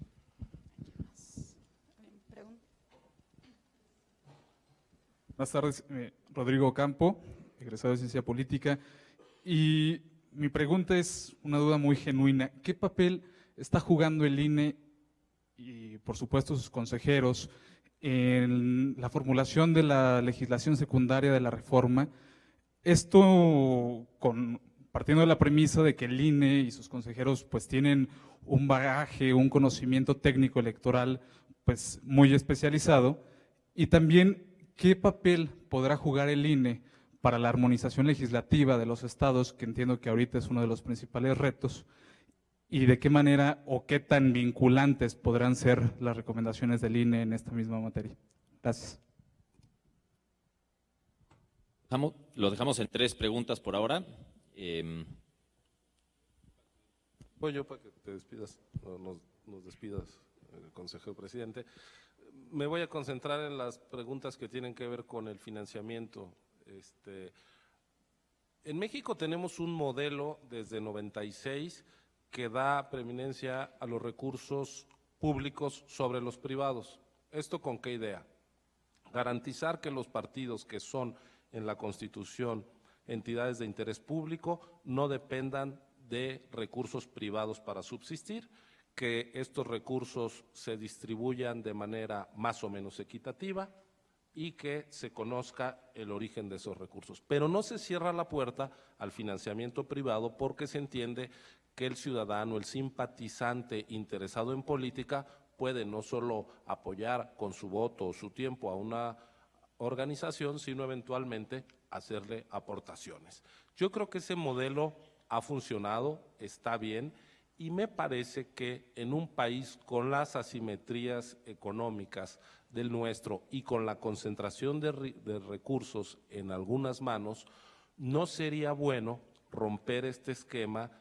Buenas tardes, Rodrigo Campo, egresado de Ciencia Política. Y mi pregunta es una duda muy genuina. ¿Qué papel está jugando el INE y, por supuesto, sus consejeros en la formulación de la legislación secundaria de la reforma? Esto partiendo de la premisa de que el INE y sus consejeros pues tienen un bagaje, un conocimiento técnico electoral pues muy especializado, y también ¿qué papel podrá jugar el INE para la armonización legislativa de los estados, que entiendo que ahorita es uno de los principales retos, y de qué manera o qué tan vinculantes podrán ser las recomendaciones del INE en esta misma materia? Gracias. Lo dejamos en 3 preguntas por ahora. Voy yo para que te despidas, nos despidas, consejero presidente. Me voy a concentrar en las preguntas que tienen que ver con el financiamiento. En México tenemos un modelo desde 96 que da preeminencia a los recursos públicos sobre los privados. ¿Esto con qué idea? Garantizar que los partidos que son en la Constitución entidades de interés público no dependan de recursos privados para subsistir, que estos recursos se distribuyan de manera más o menos equitativa y que se conozca el origen de esos recursos. Pero no se cierra la puerta al financiamiento privado porque se entiende que el ciudadano, el simpatizante interesado en política puede no solo apoyar con su voto o su tiempo a una organización, sino eventualmente hacerle aportaciones. Yo creo que ese modelo ha funcionado, está bien, y me parece que en un país con las asimetrías económicas del nuestro y con la concentración de recursos en algunas manos, no sería bueno romper este esquema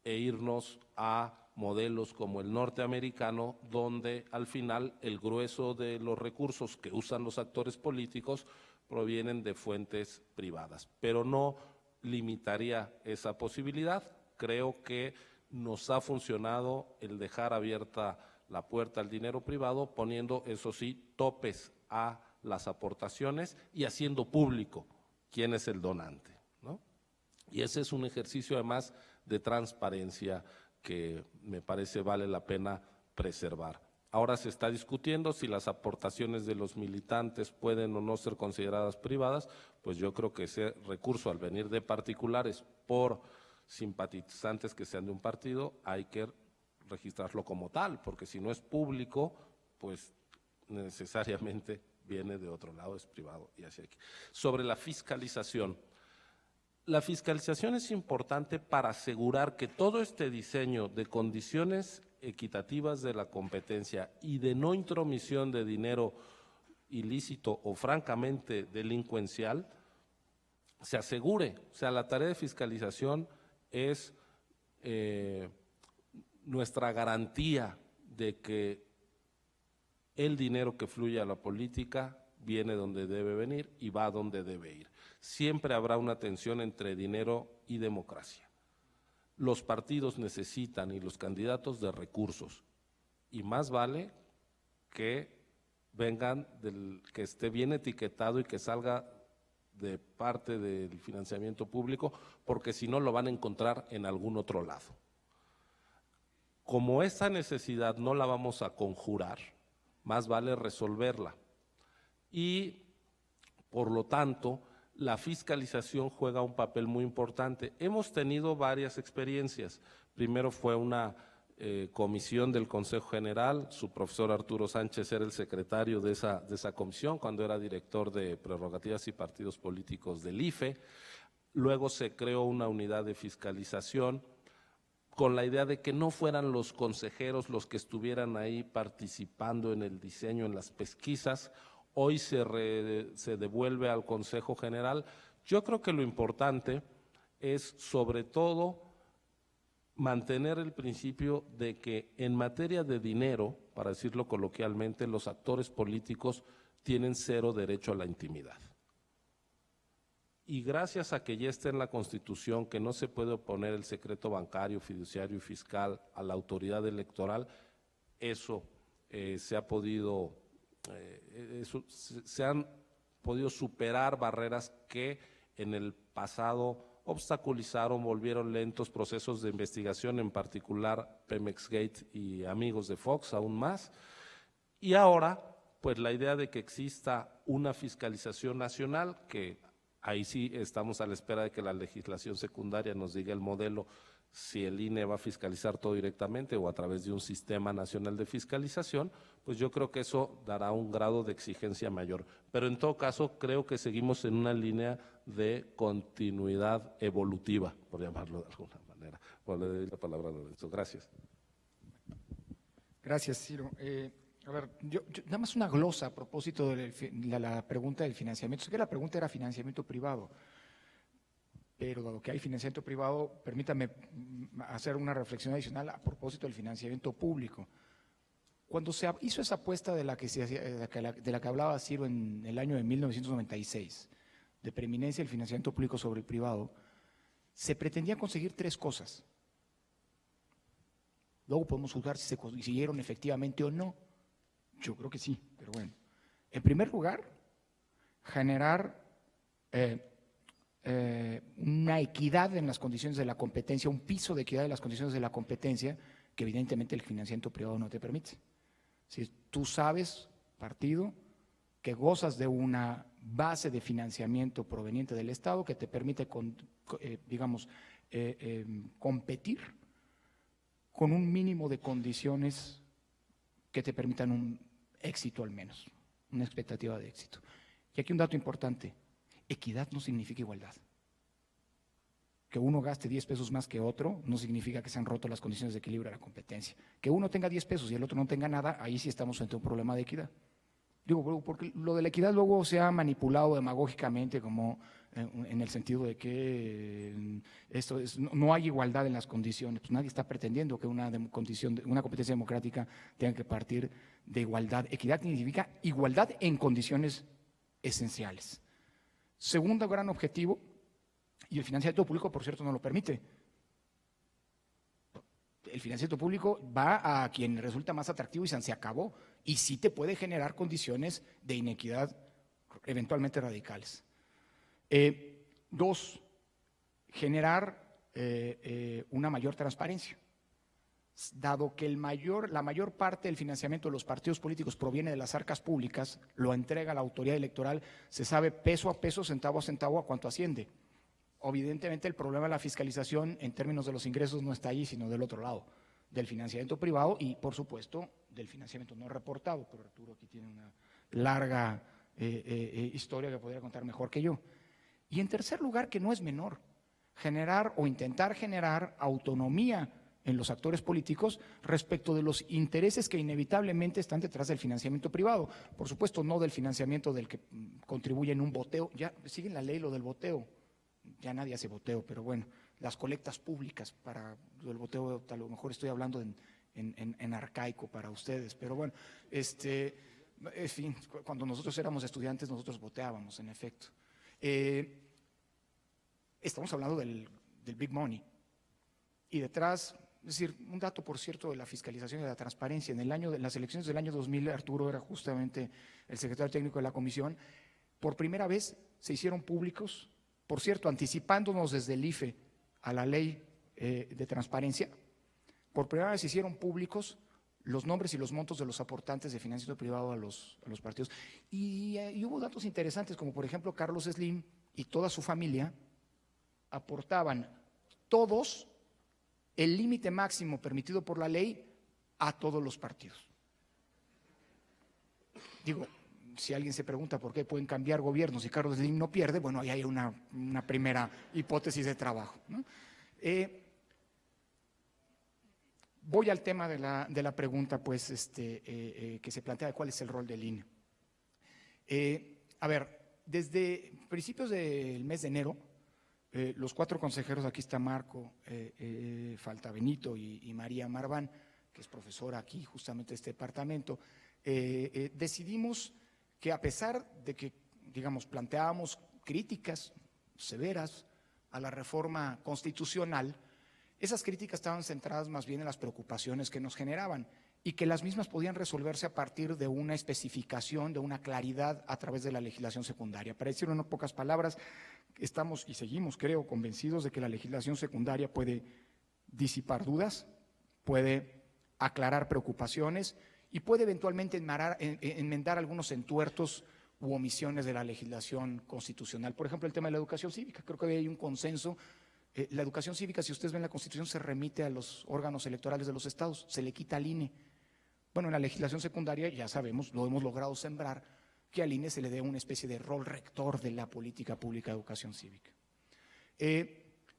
e irnos a modelos como el norteamericano, donde al final el grueso de los recursos que usan los actores políticos provienen de fuentes privadas. Pero no limitaría esa posibilidad. Creo que nos ha funcionado el dejar abierta la puerta al dinero privado, poniendo, eso sí, topes a las aportaciones y haciendo público quién es el donante, ¿no? Y ese es un ejercicio además de transparencia que me parece vale la pena preservar. Ahora se está discutiendo si las aportaciones de los militantes pueden o no ser consideradas privadas, pues yo creo que ese recurso al venir de particulares por simpatizantes que sean de un partido, hay que registrarlo como tal, porque si no es público, pues necesariamente viene de otro lado, es privado y así aquí. Sobre la fiscalización es importante para asegurar que todo este diseño de condiciones equitativas de la competencia y de no intromisión de dinero ilícito o francamente delincuencial se asegure. O sea, la tarea de fiscalización es nuestra garantía de que el dinero que fluye a la política viene donde debe venir y va donde debe ir. Siempre habrá una tensión entre dinero y democracia. Los partidos necesitan y los candidatos de recursos, y más vale que vengan que esté bien etiquetado y que salga de parte del financiamiento público, porque si no lo van a encontrar en algún otro lado. Como esa necesidad no la vamos a conjurar, más vale resolverla. Y, por lo tanto, la fiscalización juega un papel muy importante. Hemos tenido varias experiencias. Primero fue una comisión del Consejo General, su profesor Arturo Sánchez era el secretario de esa comisión cuando era director de prerrogativas y partidos políticos del IFE. Luego se creó una unidad de fiscalización con la idea de que no fueran los consejeros los que estuvieran ahí participando en el diseño, en las pesquisas. Hoy se devuelve al Consejo General. Yo creo que lo importante es, sobre todo, mantener el principio de que en materia de dinero, para decirlo coloquialmente, los actores políticos tienen cero derecho a la intimidad. Y gracias a que ya está en la Constitución que no se puede oponer el secreto bancario, fiduciario y fiscal a la autoridad electoral, eso se han podido superar barreras que en el pasado obstaculizaron, volvieron lentos procesos de investigación, en particular Pemex Gate y amigos de Fox aún más. Y ahora, pues la idea de que exista una fiscalización nacional, que ahí sí estamos a la espera de que la legislación secundaria nos diga el modelo, si el INE va a fiscalizar todo directamente o a través de un sistema nacional de fiscalización, pues yo creo que eso dará un grado de exigencia mayor. Pero en todo caso, creo que seguimos en una línea de continuidad evolutiva, por llamarlo de alguna manera. Bueno, le doy la palabra a Lorenzo. Gracias. Gracias, Ciro. A ver, yo nada más una glosa a propósito de la pregunta del financiamiento. Sé que la pregunta era financiamiento privado, pero dado que hay financiamiento privado, permítame hacer una reflexión adicional a propósito del financiamiento público. Cuando se hizo esa apuesta de la que hablaba Ciro en el año de 1996, de preeminencia del financiamiento público sobre el privado, se pretendía conseguir tres cosas. Luego podemos juzgar si se consiguieron efectivamente o no. Yo creo que sí, pero bueno. En primer lugar, generar una equidad en las condiciones de la competencia, un piso de equidad en las condiciones de la competencia que evidentemente el financiamiento privado no te permite. Si tú sabes, partido, que gozas de una base de financiamiento proveniente del Estado que te permite, competir con un mínimo de condiciones que te permitan un éxito al menos, una expectativa de éxito. Y aquí un dato importante, equidad no significa igualdad. Que uno gaste 10 pesos más que otro no significa que se han roto las condiciones de equilibrio de la competencia. Que uno tenga 10 pesos y el otro no tenga nada, ahí sí estamos frente a un problema de equidad. Digo, porque lo de la equidad luego se ha manipulado demagógicamente como en el sentido de que no hay igualdad en las condiciones. Pues nadie está pretendiendo que una competencia democrática tenga que partir de igualdad. Equidad significa igualdad en condiciones esenciales. Segundo gran objetivo, y el financiamiento público, por cierto, no lo permite. El financiamiento público va a quien resulta más atractivo y se acabó. Y sí te puede generar condiciones de inequidad eventualmente radicales. Dos, generar una mayor transparencia. Dado que la mayor parte del financiamiento de los partidos políticos proviene de las arcas públicas, lo entrega la autoridad electoral, se sabe peso a peso, centavo a centavo, a cuánto asciende. Evidentemente el problema de la fiscalización en términos de los ingresos no está allí, sino del otro lado, del financiamiento privado y, por supuesto, del financiamiento no reportado, pero Arturo aquí tiene una larga historia que podría contar mejor que yo. Y en tercer lugar, que no es menor, generar o intentar generar autonomía en los actores políticos respecto de los intereses que inevitablemente están detrás del financiamiento privado. Por supuesto, no del financiamiento del que contribuye en un boteo. Ya sigue en la ley lo del boteo. Ya nadie hace boteo, pero bueno, las colectas públicas para el boteo, a lo mejor estoy hablando en arcaico para ustedes, pero bueno, en fin, cuando nosotros éramos estudiantes nosotros boteábamos, en efecto. Estamos hablando del big money y detrás, es decir, un dato por cierto de la fiscalización y de la transparencia, en las elecciones del año 2000 Arturo era justamente el secretario técnico de la comisión, por primera vez se hicieron públicos, por cierto, anticipándonos desde el IFE a la ley de transparencia, por primera vez se hicieron públicos los nombres y los montos de los aportantes de financiamiento privado a los partidos. Y hubo datos interesantes, como por ejemplo Carlos Slim y toda su familia aportaban todos el límite máximo permitido por la ley a todos los partidos. Digo, si alguien se pregunta por qué pueden cambiar gobiernos y Carlos Slim no pierde, bueno, ahí hay una primera hipótesis de trabajo, ¿no? Voy al tema de la pregunta, pues, que se plantea de cuál es el rol del INE. A ver, desde principios del mes de enero, los 4 consejeros, aquí está Marco, falta Benito y María Marván, que es profesora aquí justamente de este departamento, decidimos que a pesar de que, digamos, planteábamos críticas severas a la reforma constitucional, esas críticas estaban centradas más bien en las preocupaciones que nos generaban y que las mismas podían resolverse a partir de una especificación, de una claridad a través de la legislación secundaria. Para decirlo en pocas palabras, estamos y seguimos, creo, convencidos de que la legislación secundaria puede disipar dudas, puede aclarar preocupaciones y puede eventualmente enmendar algunos entuertos u omisiones de la legislación constitucional. Por ejemplo, el tema de la educación cívica. Creo que hay un consenso. La educación cívica, si ustedes ven la Constitución, se remite a los órganos electorales de los estados, se le quita al INE. Bueno, en la legislación secundaria ya sabemos, lo hemos logrado sembrar, que al INE se le dé una especie de rol rector de la política pública de educación cívica.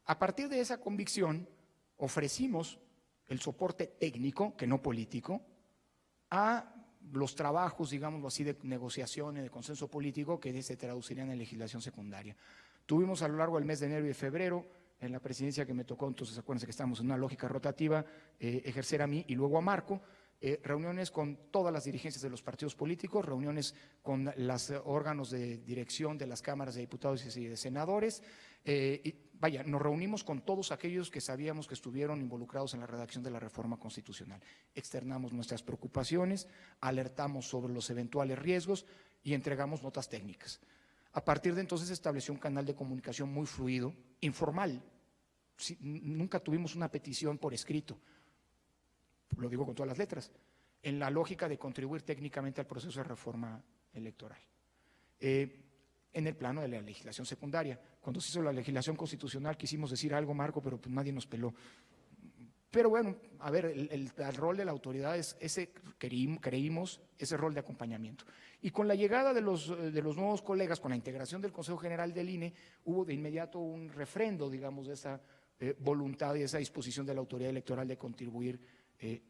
A partir de esa convicción, ofrecimos el soporte técnico, que no político, a los trabajos, digámoslo así, de negociación y de consenso político que se traducirían en legislación secundaria. Tuvimos a lo largo del mes de enero y de febrero, en la presidencia que me tocó, entonces acuérdense que estamos en una lógica rotativa, ejercer a mí y luego a Marco, reuniones con todas las dirigencias de los partidos políticos, reuniones con los órganos de dirección de las cámaras de diputados y de senadores, nos reunimos con todos aquellos que sabíamos que estuvieron involucrados en la redacción de la reforma constitucional. Externamos nuestras preocupaciones, alertamos sobre los eventuales riesgos y entregamos notas técnicas. A partir de entonces se estableció un canal de comunicación muy fluido, informal. Nunca tuvimos una petición por escrito, lo digo con todas las letras, en la lógica de contribuir técnicamente al proceso de reforma electoral. En el plano de la legislación secundaria, cuando se hizo la legislación constitucional quisimos decir algo, Marco, pero pues nadie nos peló. Pero bueno, a ver, el rol de la autoridad es ese, creímos, ese rol de acompañamiento. Y con la llegada de los nuevos colegas, con la integración del Consejo General del INE, hubo de inmediato un refrendo, digamos, de esa voluntad y esa disposición de la autoridad electoral de contribuir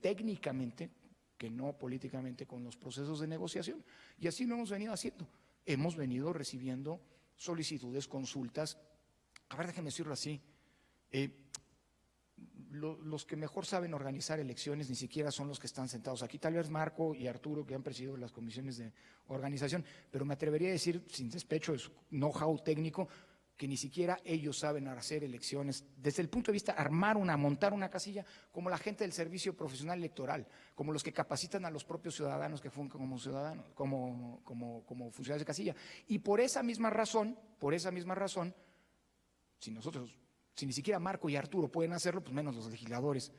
técnicamente, que no políticamente, con los procesos de negociación. Y así lo hemos venido haciendo. Hemos venido recibiendo solicitudes, consultas. A ver, déjenme decirlo así. Los que mejor saben organizar elecciones ni siquiera son los que están sentados aquí. Tal vez Marco y Arturo, que han presidido las comisiones de organización, pero me atrevería a decir, sin despecho de su know-how técnico, que ni siquiera ellos saben hacer elecciones desde el punto de vista montar una casilla, como la gente del servicio profesional electoral, como los que capacitan a los propios ciudadanos que funcionan como ciudadanos, como funcionarios de casilla. Y por esa misma razón, si ni siquiera Marco y Arturo pueden hacerlo, pues menos los legisladores.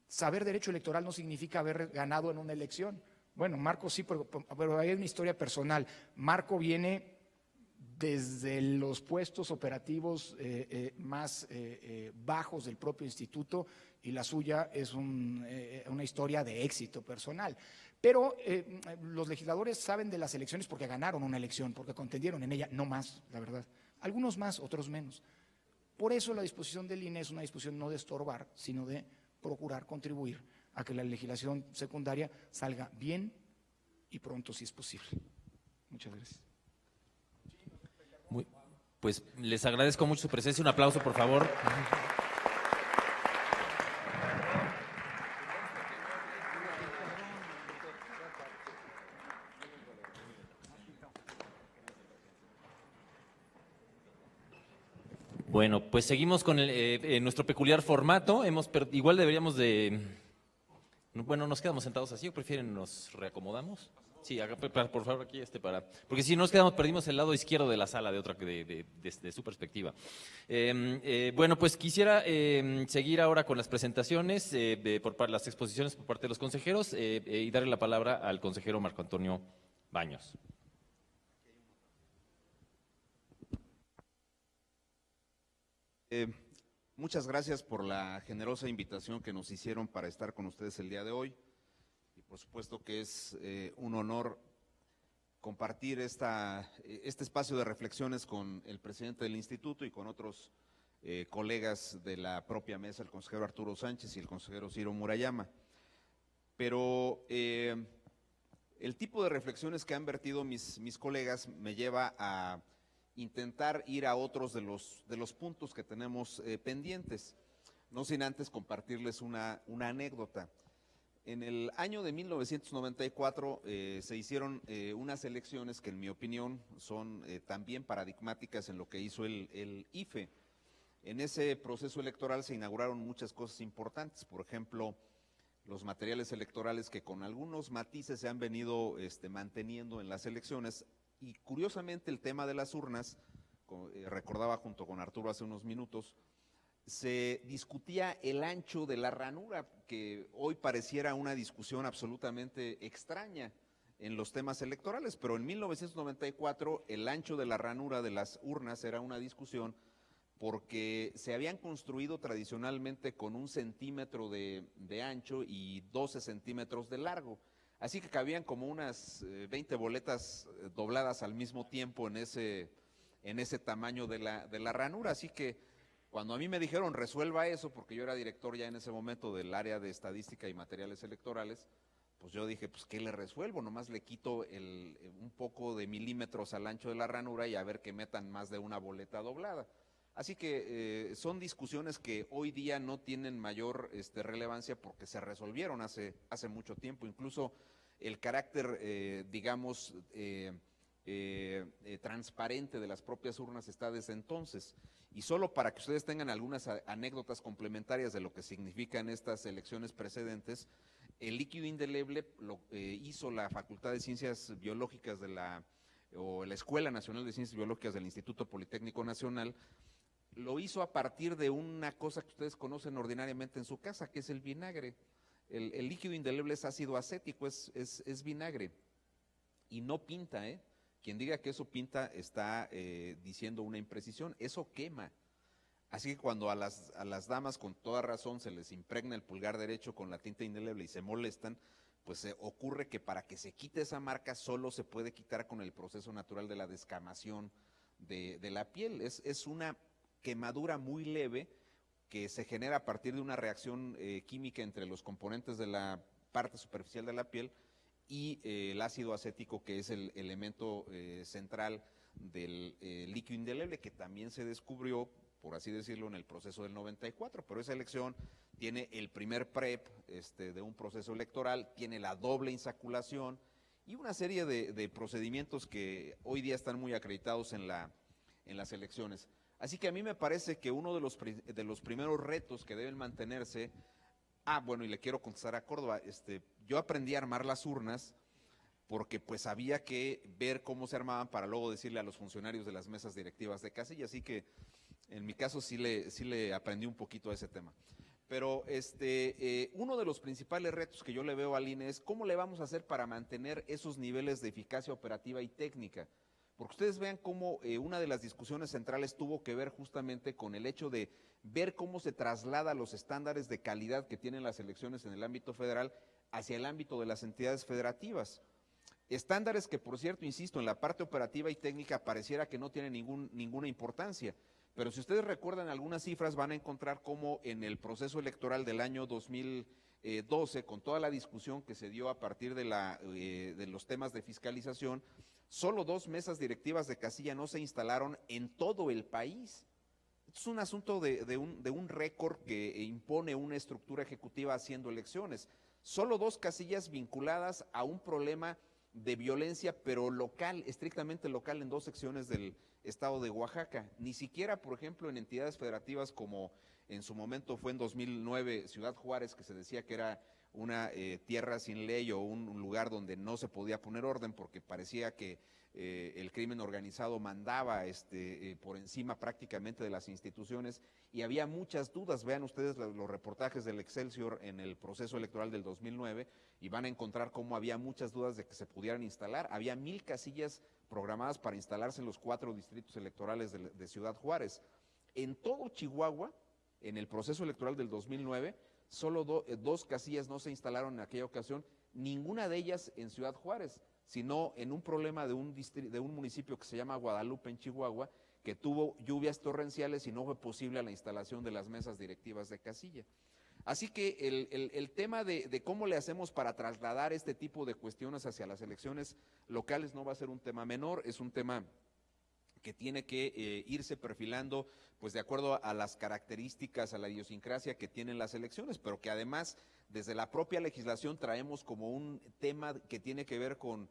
Saber derecho electoral no significa haber ganado en una elección. Bueno, Marco sí, pero hay una historia personal. Marco viene desde los puestos operativos más bajos del propio instituto y la suya es una historia de éxito personal. Pero los legisladores saben de las elecciones porque ganaron una elección, porque contendieron en ella, no más, la verdad. Algunos más, otros menos. Por eso la disposición del INE es una disposición no de estorbar, sino de procurar contribuir a que la legislación secundaria salga bien y pronto si es posible. Muchas gracias. Pues les agradezco mucho su presencia. Un aplauso, por favor. Bueno, pues seguimos con nuestro peculiar formato. Igual deberíamos de… Bueno, ¿nos quedamos sentados así o prefieren nos reacomodamos? Sí, por favor, aquí porque si nos quedamos, perdimos el lado izquierdo de la sala de su perspectiva. Bueno, pues quisiera seguir ahora con las presentaciones, las exposiciones por parte de los consejeros y darle la palabra al consejero Marco Antonio Baños. Muchas gracias por la generosa invitación que nos hicieron para estar con ustedes el día de hoy. Y por supuesto que es un honor compartir este espacio de reflexiones con el presidente del instituto y con otros colegas de la propia mesa, el consejero Arturo Sánchez y el consejero Ciro Murayama. Pero el tipo de reflexiones que han vertido mis colegas me lleva a intentar ir a otros de los puntos que tenemos pendientes, no sin antes compartirles una anécdota. En el año de 1994 se hicieron unas elecciones que en mi opinión son también paradigmáticas en lo que hizo el IFE. En ese proceso electoral se inauguraron muchas cosas importantes, por ejemplo, los materiales electorales que con algunos matices se han venido manteniendo en las elecciones, y curiosamente el tema de las urnas, recordaba junto con Arturo hace unos minutos, se discutía el ancho de la ranura, que hoy pareciera una discusión absolutamente extraña en los temas electorales, pero en 1994 el ancho de la ranura de las urnas era una discusión porque se habían construido tradicionalmente con 1 centímetro de ancho y 12 centímetros de largo, así que cabían como unas 20 boletas dobladas al mismo tiempo en ese tamaño de la ranura, así que cuando a mí me dijeron resuelva eso, porque yo era director ya en ese momento del área de estadística y materiales electorales, pues yo dije, pues ¿qué le resuelvo? Nomás le quito un poco de milímetros al ancho de la ranura y a ver que metan más de una boleta doblada. Así que son discusiones que hoy día no tienen mayor relevancia porque se resolvieron hace mucho tiempo, incluso el carácter, digamos, transparente de las propias urnas está desde entonces. Y solo para que ustedes tengan algunas anécdotas complementarias de lo que significan estas elecciones precedentes, el líquido indeleble lo hizo la Facultad de Ciencias Biológicas o la Escuela Nacional de Ciencias Biológicas del Instituto Politécnico Nacional, lo hizo a partir de una cosa que ustedes conocen ordinariamente en su casa, que es el vinagre. El líquido indeleble es ácido acético, es vinagre, y no pinta, ¿eh? Quien diga que eso pinta está diciendo una imprecisión, eso quema. Así que cuando a las damas con toda razón se les impregna el pulgar derecho con la tinta indeleble y se molestan, pues ocurre que para que se quite esa marca solo se puede quitar con el proceso natural de la descamación de la piel. Es una quemadura muy leve que se genera a partir de una reacción química entre los componentes de la parte superficial de la piel y el ácido acético, que es el elemento central del líquido indeleble, que también se descubrió, por así decirlo, en el proceso del 94, pero esa elección tiene el primer PREP de un proceso electoral, tiene la doble insaculación y una serie de procedimientos que hoy día están muy acreditados en las elecciones. Así que a mí me parece que uno de los primeros retos que deben mantenerse. Bueno, y le quiero contestar a Córdoba, yo aprendí a armar las urnas porque pues había que ver cómo se armaban para luego decirle a los funcionarios de las mesas directivas de casilla, así que en mi caso sí le aprendí un poquito a ese tema. Pero uno de los principales retos que yo le veo al INE es cómo le vamos a hacer para mantener esos niveles de eficacia operativa y técnica. Porque ustedes vean cómo una de las discusiones centrales tuvo que ver justamente con el hecho de ver cómo se traslada los estándares de calidad que tienen las elecciones en el ámbito federal hacia el ámbito de las entidades federativas. Estándares que, por cierto, insisto, en la parte operativa y técnica pareciera que no tienen ninguna importancia, pero si ustedes recuerdan algunas cifras van a encontrar cómo en el proceso electoral del año 2012, con toda la discusión que se dio a partir de los temas de fiscalización, solo 2 mesas directivas de casilla no se instalaron en todo el país. Es un asunto de un récord que impone una estructura ejecutiva haciendo elecciones. Solo 2 casillas vinculadas a un problema de violencia, pero local, estrictamente local, en 2 secciones del estado de Oaxaca. Ni siquiera, por ejemplo, en entidades federativas como en su momento fue en 2009 Ciudad Juárez, que se decía que era una tierra sin ley o un lugar donde no se podía poner orden porque parecía que el crimen organizado mandaba por encima prácticamente de las instituciones y había muchas dudas. Vean ustedes los reportajes del Excelsior en el proceso electoral del 2009 y van a encontrar cómo había muchas dudas de que se pudieran instalar. Había 1000 casillas programadas para instalarse en los 4 distritos electorales de Ciudad Juárez. En todo Chihuahua, en el proceso electoral del 2009, solo 2 casillas no se instalaron en aquella ocasión, ninguna de ellas en Ciudad Juárez, sino en un problema de un municipio que se llama Guadalupe, en Chihuahua, que tuvo lluvias torrenciales y no fue posible la instalación de las mesas directivas de casilla. Así que el tema de cómo le hacemos para trasladar este tipo de cuestiones hacia las elecciones locales no va a ser un tema menor, es un tema que tiene que irse perfilando pues de acuerdo a las características, a la idiosincrasia que tienen las elecciones, pero que además desde la propia legislación traemos como un tema que tiene que ver con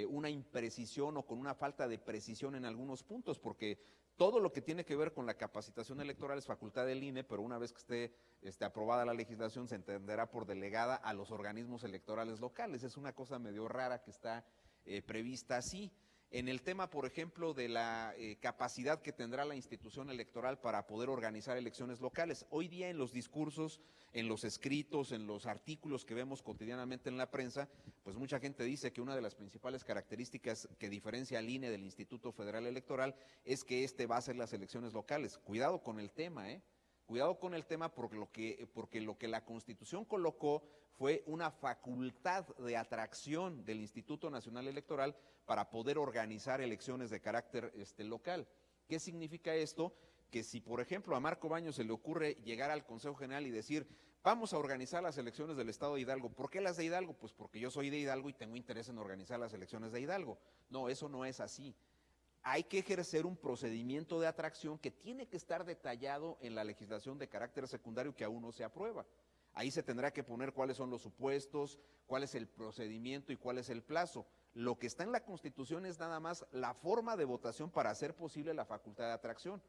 una imprecisión o con una falta de precisión en algunos puntos, porque todo lo que tiene que ver con la capacitación electoral es facultad del INE, pero una vez que esté aprobada la legislación se entenderá por delegada a los organismos electorales locales. Es una cosa medio rara que está prevista así. En el tema, por ejemplo, de la capacidad que tendrá la institución electoral para poder organizar elecciones locales. Hoy día en los discursos, en los escritos, en los artículos que vemos cotidianamente en la prensa, pues mucha gente dice que una de las principales características que diferencia al INE del Instituto Federal Electoral es que va a ser las elecciones locales. Cuidado con el tema, Cuidado con el tema porque lo que la Constitución colocó fue una facultad de atracción del Instituto Nacional Electoral para poder organizar elecciones de carácter local. ¿Qué significa esto? Que si, por ejemplo, a Marco Baños se le ocurre llegar al Consejo General y decir, vamos a organizar las elecciones del Estado de Hidalgo. ¿Por qué las de Hidalgo? Pues porque yo soy de Hidalgo y tengo interés en organizar las elecciones de Hidalgo. No, eso no es así. Hay que ejercer un procedimiento de atracción que tiene que estar detallado en la legislación de carácter secundario que aún no se aprueba. Ahí se tendrá que poner cuáles son los supuestos, cuál es el procedimiento y cuál es el plazo. Lo que está en la Constitución es nada más la forma de votación para hacer posible la facultad de atracción.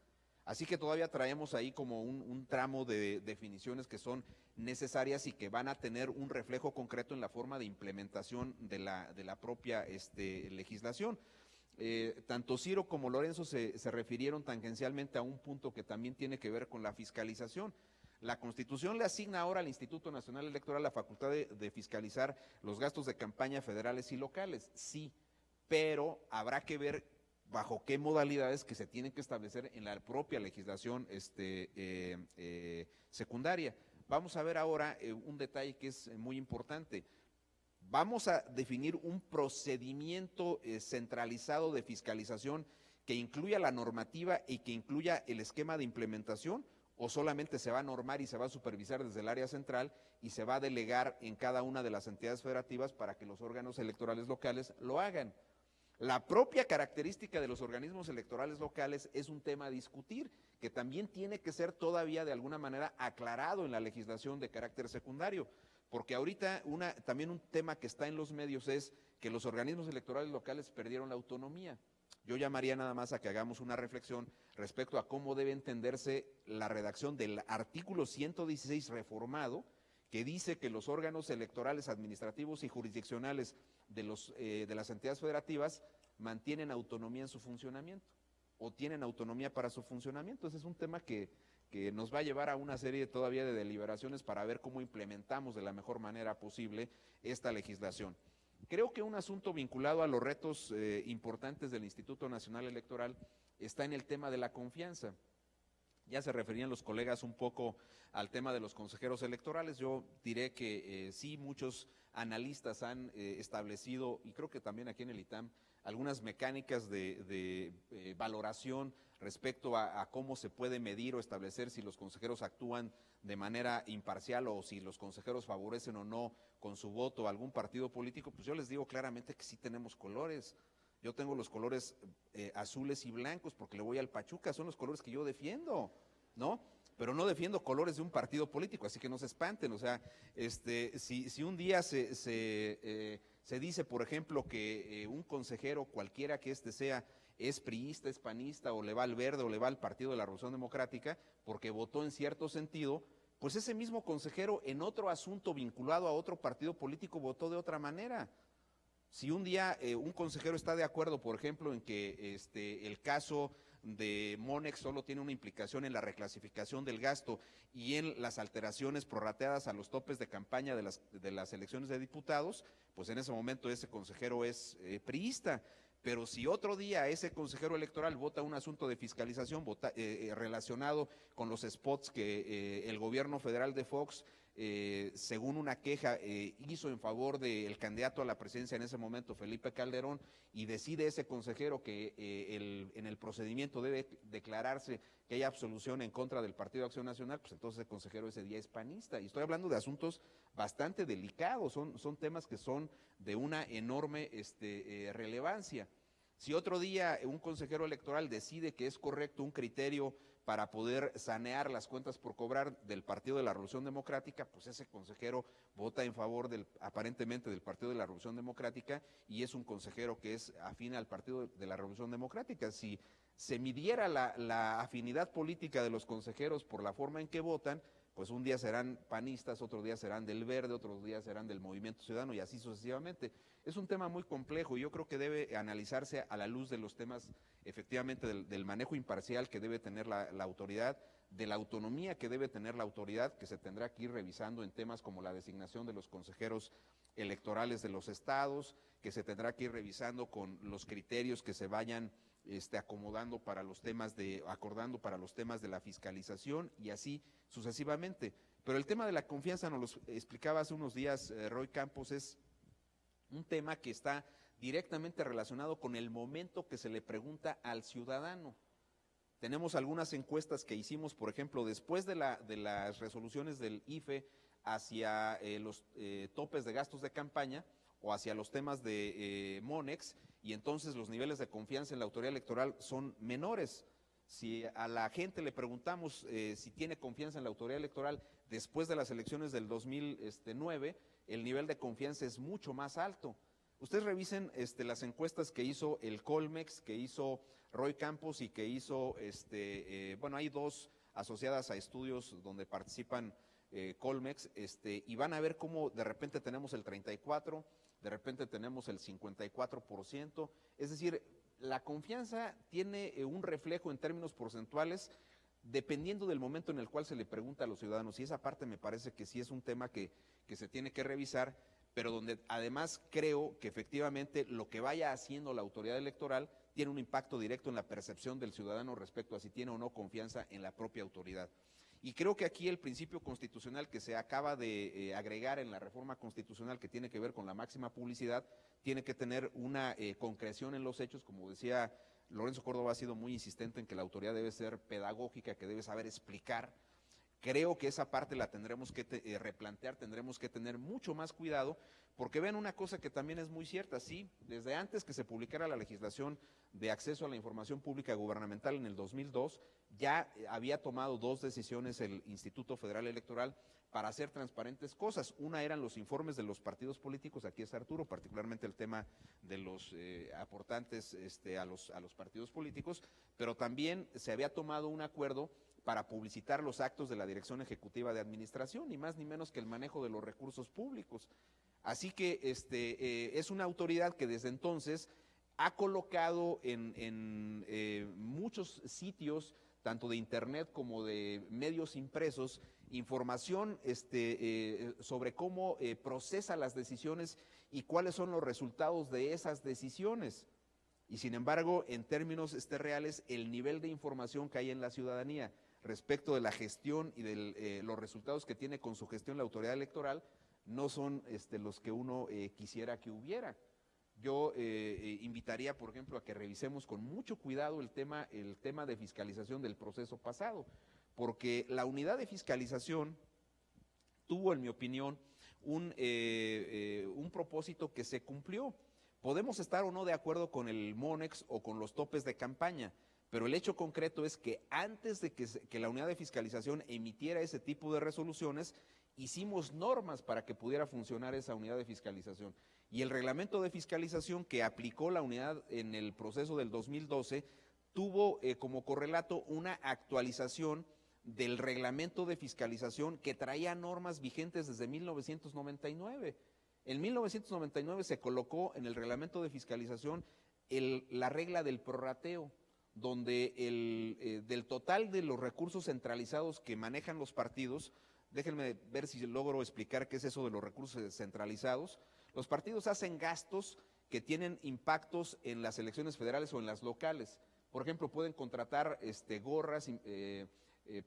Así que todavía traemos ahí como un tramo de definiciones que son necesarias y que van a tener un reflejo concreto en la forma de implementación de la propia legislación. Tanto Ciro como Lorenzo se refirieron tangencialmente a un punto que también tiene que ver con la fiscalización. La Constitución le asigna ahora al Instituto Nacional Electoral la facultad de fiscalizar los gastos de campaña federales y locales, sí, pero habrá que ver bajo qué modalidades que se tienen que establecer en la propia legislación secundaria. Vamos a ver ahora un detalle que es muy importante. Vamos a definir un procedimiento centralizado de fiscalización que incluya la normativa y que incluya el esquema de implementación, o solamente se va a normar y se va a supervisar desde el área central y se va a delegar en cada una de las entidades federativas para que los órganos electorales locales lo hagan. La propia característica de los organismos electorales locales es un tema a discutir, que también tiene que ser todavía de alguna manera aclarado en la legislación de carácter secundario. Porque ahorita también un tema que está en los medios es que los organismos electorales locales perdieron la autonomía. Yo llamaría nada más a que hagamos una reflexión respecto a cómo debe entenderse la redacción del artículo 116 reformado, que dice que los órganos electorales administrativos y jurisdiccionales de las entidades federativas mantienen autonomía en su funcionamiento o tienen autonomía para su funcionamiento. Ese es un tema que nos va a llevar a una serie todavía de deliberaciones para ver cómo implementamos de la mejor manera posible esta legislación. Creo que un asunto vinculado a los retos importantes del Instituto Nacional Electoral está en el tema de la confianza. Ya se referían los colegas un poco al tema de los consejeros electorales. Yo diré que sí, muchos analistas han establecido, y creo que también aquí en el ITAM, algunas mecánicas de valoración respecto a cómo se puede medir o establecer si los consejeros actúan de manera imparcial o si los consejeros favorecen o no con su voto a algún partido político. Pues yo les digo claramente que sí tenemos colores. Yo tengo los colores azules y blancos porque le voy al Pachuca, son los colores que yo defiendo, ¿no? Pero no defiendo colores de un partido político, así que no se espanten. O sea, si un día se dice, por ejemplo, que un consejero, cualquiera que sea, es priista, es panista, o le va al Verde, o le va al Partido de la Revolución Democrática, porque votó en cierto sentido, pues ese mismo consejero en otro asunto vinculado a otro partido político votó de otra manera. Si un día un consejero está de acuerdo, por ejemplo, en que el caso de Monex solo tiene una implicación en la reclasificación del gasto y en las alteraciones prorrateadas a los topes de campaña de las elecciones de diputados, pues en ese momento ese consejero es priista. Pero si otro día ese consejero electoral vota un asunto de fiscalización relacionado con los spots que el gobierno federal de Fox según una queja, hizo en favor del candidato a la presidencia en ese momento, Felipe Calderón, y decide ese consejero que en el procedimiento debe declararse que hay absolución en contra del Partido de Acción Nacional, pues entonces el consejero ese día es panista. Y estoy hablando de asuntos bastante delicados, son temas que son de una enorme relevancia. Si otro día un consejero electoral decide que es correcto un criterio para poder sanear las cuentas por cobrar del Partido de la Revolución Democrática, pues ese consejero vota en favor aparentemente del Partido de la Revolución Democrática y es un consejero que es afín al Partido de la Revolución Democrática. Si se midiera la afinidad política de los consejeros por la forma en que votan, pues un día serán panistas, otro día serán del Verde, otros días serán del Movimiento Ciudadano y así sucesivamente. Es un tema muy complejo y yo creo que debe analizarse a la luz de los temas efectivamente del manejo imparcial que debe tener la autoridad, de la autonomía que debe tener la autoridad, que se tendrá que ir revisando en temas como la designación de los consejeros electorales de los estados, que se tendrá que ir revisando con los criterios que se vayan acordando para los temas de la fiscalización y así sucesivamente. Pero el tema de la confianza, nos lo explicaba hace unos días Roy Campos, es un tema que está directamente relacionado con el momento que se le pregunta al ciudadano. Tenemos algunas encuestas que hicimos, por ejemplo, después de las resoluciones del IFE hacia los topes de gastos de campaña o hacia los temas de Monex, y entonces los niveles de confianza en la autoridad electoral son menores. Si a la gente le preguntamos si tiene confianza en la autoridad electoral después de las elecciones del 2009, el nivel de confianza es mucho más alto. Ustedes revisen las encuestas que hizo el Colmex, que hizo Roy Campos y que hizo, bueno, hay dos asociadas a estudios donde participan Colmex, y van a ver cómo de repente tenemos el 34%, de repente tenemos el 54%, es decir, la confianza tiene un reflejo en términos porcentuales dependiendo del momento en el cual se le pregunta a los ciudadanos, y esa parte me parece que sí es un tema que se tiene que revisar, pero donde además creo que efectivamente lo que vaya haciendo la autoridad electoral tiene un impacto directo en la percepción del ciudadano respecto a si tiene o no confianza en la propia autoridad. Y creo que aquí el principio constitucional que se acaba de agregar en la reforma constitucional que tiene que ver con la máxima publicidad, tiene que tener una concreción en los hechos, como decía Lorenzo Córdoba, ha sido muy insistente en que la autoridad debe ser pedagógica, que debe saber explicar. Creo que esa parte la tendremos que replantear, tendremos que tener mucho más cuidado, porque ven una cosa que también es muy cierta, sí, desde antes que se publicara la legislación de acceso a la información pública gubernamental en el 2002, ya había tomado dos decisiones el Instituto Federal Electoral para hacer transparentes cosas. Una eran los informes de los partidos políticos, aquí es Arturo, particularmente el tema de los aportantes a los partidos políticos, pero también se había tomado un acuerdo para publicitar los actos de la Dirección Ejecutiva de Administración, ni más ni menos que el manejo de los recursos públicos. Así que es una autoridad que desde entonces ha colocado en muchos sitios, tanto de internet como de medios impresos, información sobre cómo procesa las decisiones y cuáles son los resultados de esas decisiones. Y sin embargo, en términos reales, el nivel de información que hay en la ciudadanía respecto de la gestión y de los resultados que tiene con su gestión la autoridad electoral no son los que uno quisiera que hubiera. Yo invitaría, por ejemplo, a que revisemos con mucho cuidado el tema de fiscalización del proceso pasado, porque la unidad de fiscalización tuvo, en mi opinión, un propósito que se cumplió. Podemos estar o no de acuerdo con el Monex o con los topes de campaña, pero el hecho concreto es que antes de que la unidad de fiscalización emitiera ese tipo de resoluciones, hicimos normas para que pudiera funcionar esa unidad de fiscalización. Y el reglamento de fiscalización que aplicó la unidad en el proceso del 2012 tuvo como correlato una actualización del reglamento de fiscalización que traía normas vigentes desde 1999. En 1999 se colocó en el reglamento de fiscalización la regla del prorrateo, donde del total de los recursos centralizados que manejan los partidos, déjenme ver si logro explicar qué es eso de los recursos centralizados. Los partidos hacen gastos que tienen impactos en las elecciones federales o en las locales. Por ejemplo, pueden contratar gorras,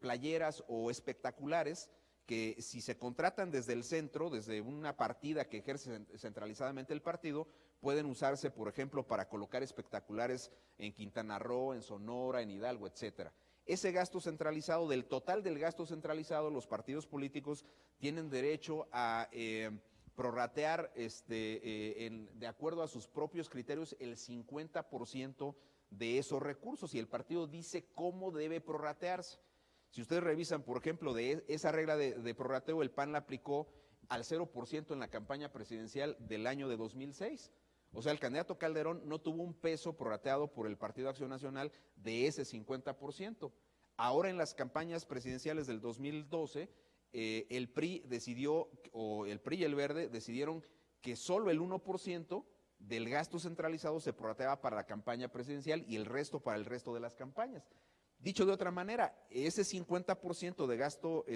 playeras o espectaculares que si se contratan desde el centro, desde una partida que ejerce centralizadamente el partido, pueden usarse, por ejemplo, para colocar espectaculares en Quintana Roo, en Sonora, en Hidalgo, etcétera. Ese gasto centralizado, del total del gasto centralizado, los partidos políticos tienen derecho a prorratear de acuerdo a sus propios criterios el 50% de esos recursos, y el partido dice cómo debe prorratearse. Si ustedes revisan, por ejemplo, de esa regla de prorrateo, el PAN la aplicó al 0% en la campaña presidencial del año de 2006. O sea, el candidato Calderón no tuvo un peso prorrateado por el Partido Acción Nacional de ese 50%. Ahora en las campañas presidenciales del 2012, el PRI decidió, o el PRI y el Verde decidieron que solo el 1% del gasto centralizado se prorrateaba para la campaña presidencial y el resto para el resto de las campañas. Dicho de otra manera, ese 50% de gasto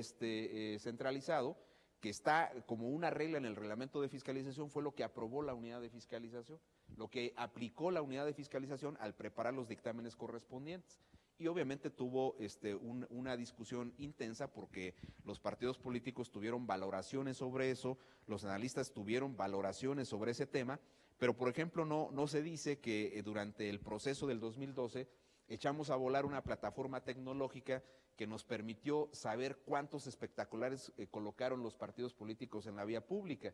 centralizado, que está como una regla en el reglamento de fiscalización, fue lo que aprobó la unidad de fiscalización, lo que aplicó la unidad de fiscalización al preparar los dictámenes correspondientes. Y obviamente tuvo una discusión intensa porque los partidos políticos tuvieron valoraciones sobre eso, los analistas tuvieron valoraciones sobre ese tema, pero por ejemplo no se dice que durante el proceso del 2012 echamos a volar una plataforma tecnológica que nos permitió saber cuántos espectaculares colocaron los partidos políticos en la vía pública.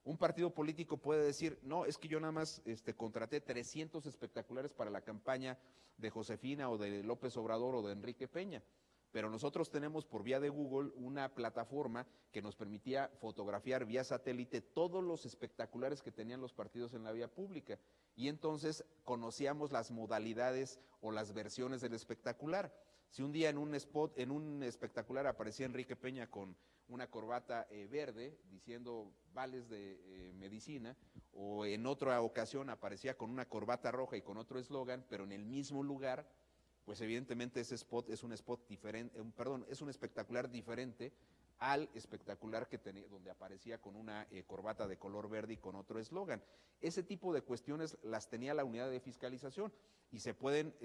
Un partido político puede decir, no, es que yo nada más contraté 300 espectaculares para la campaña de Josefina o de López Obrador o de Enrique Peña, pero nosotros tenemos por vía de Google una plataforma que nos permitía fotografiar vía satélite todos los espectaculares que tenían los partidos en la vía pública, y entonces conocíamos las modalidades o las versiones del espectacular. Si un día en un espectacular aparecía Enrique Peña con una corbata verde diciendo vales de medicina, o en otra ocasión aparecía con una corbata roja y con otro eslogan, pero en el mismo lugar, pues evidentemente ese spot es un spot diferente, es un espectacular diferente al espectacular que tenía, donde aparecía con una corbata de color verde y con otro eslogan. Ese tipo de cuestiones las tenía la unidad de fiscalización y se pueden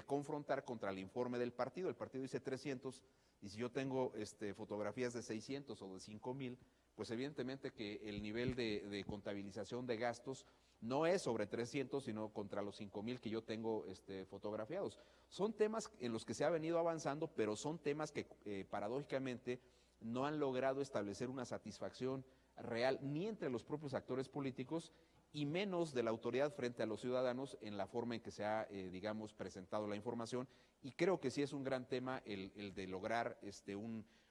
confrontar contra el informe del partido. El partido dice 300, y si yo tengo fotografías de 600 o de 5,000, pues evidentemente que el nivel de contabilización de gastos no es sobre 300, sino contra los 5,000 que yo tengo fotografiados. Son temas en los que se ha venido avanzando, pero son temas que paradójicamente no han logrado establecer una satisfacción real ni entre los propios actores políticos y menos de la autoridad frente a los ciudadanos en la forma en que se ha, digamos, presentado la información. Y creo que sí es un gran tema el de lograr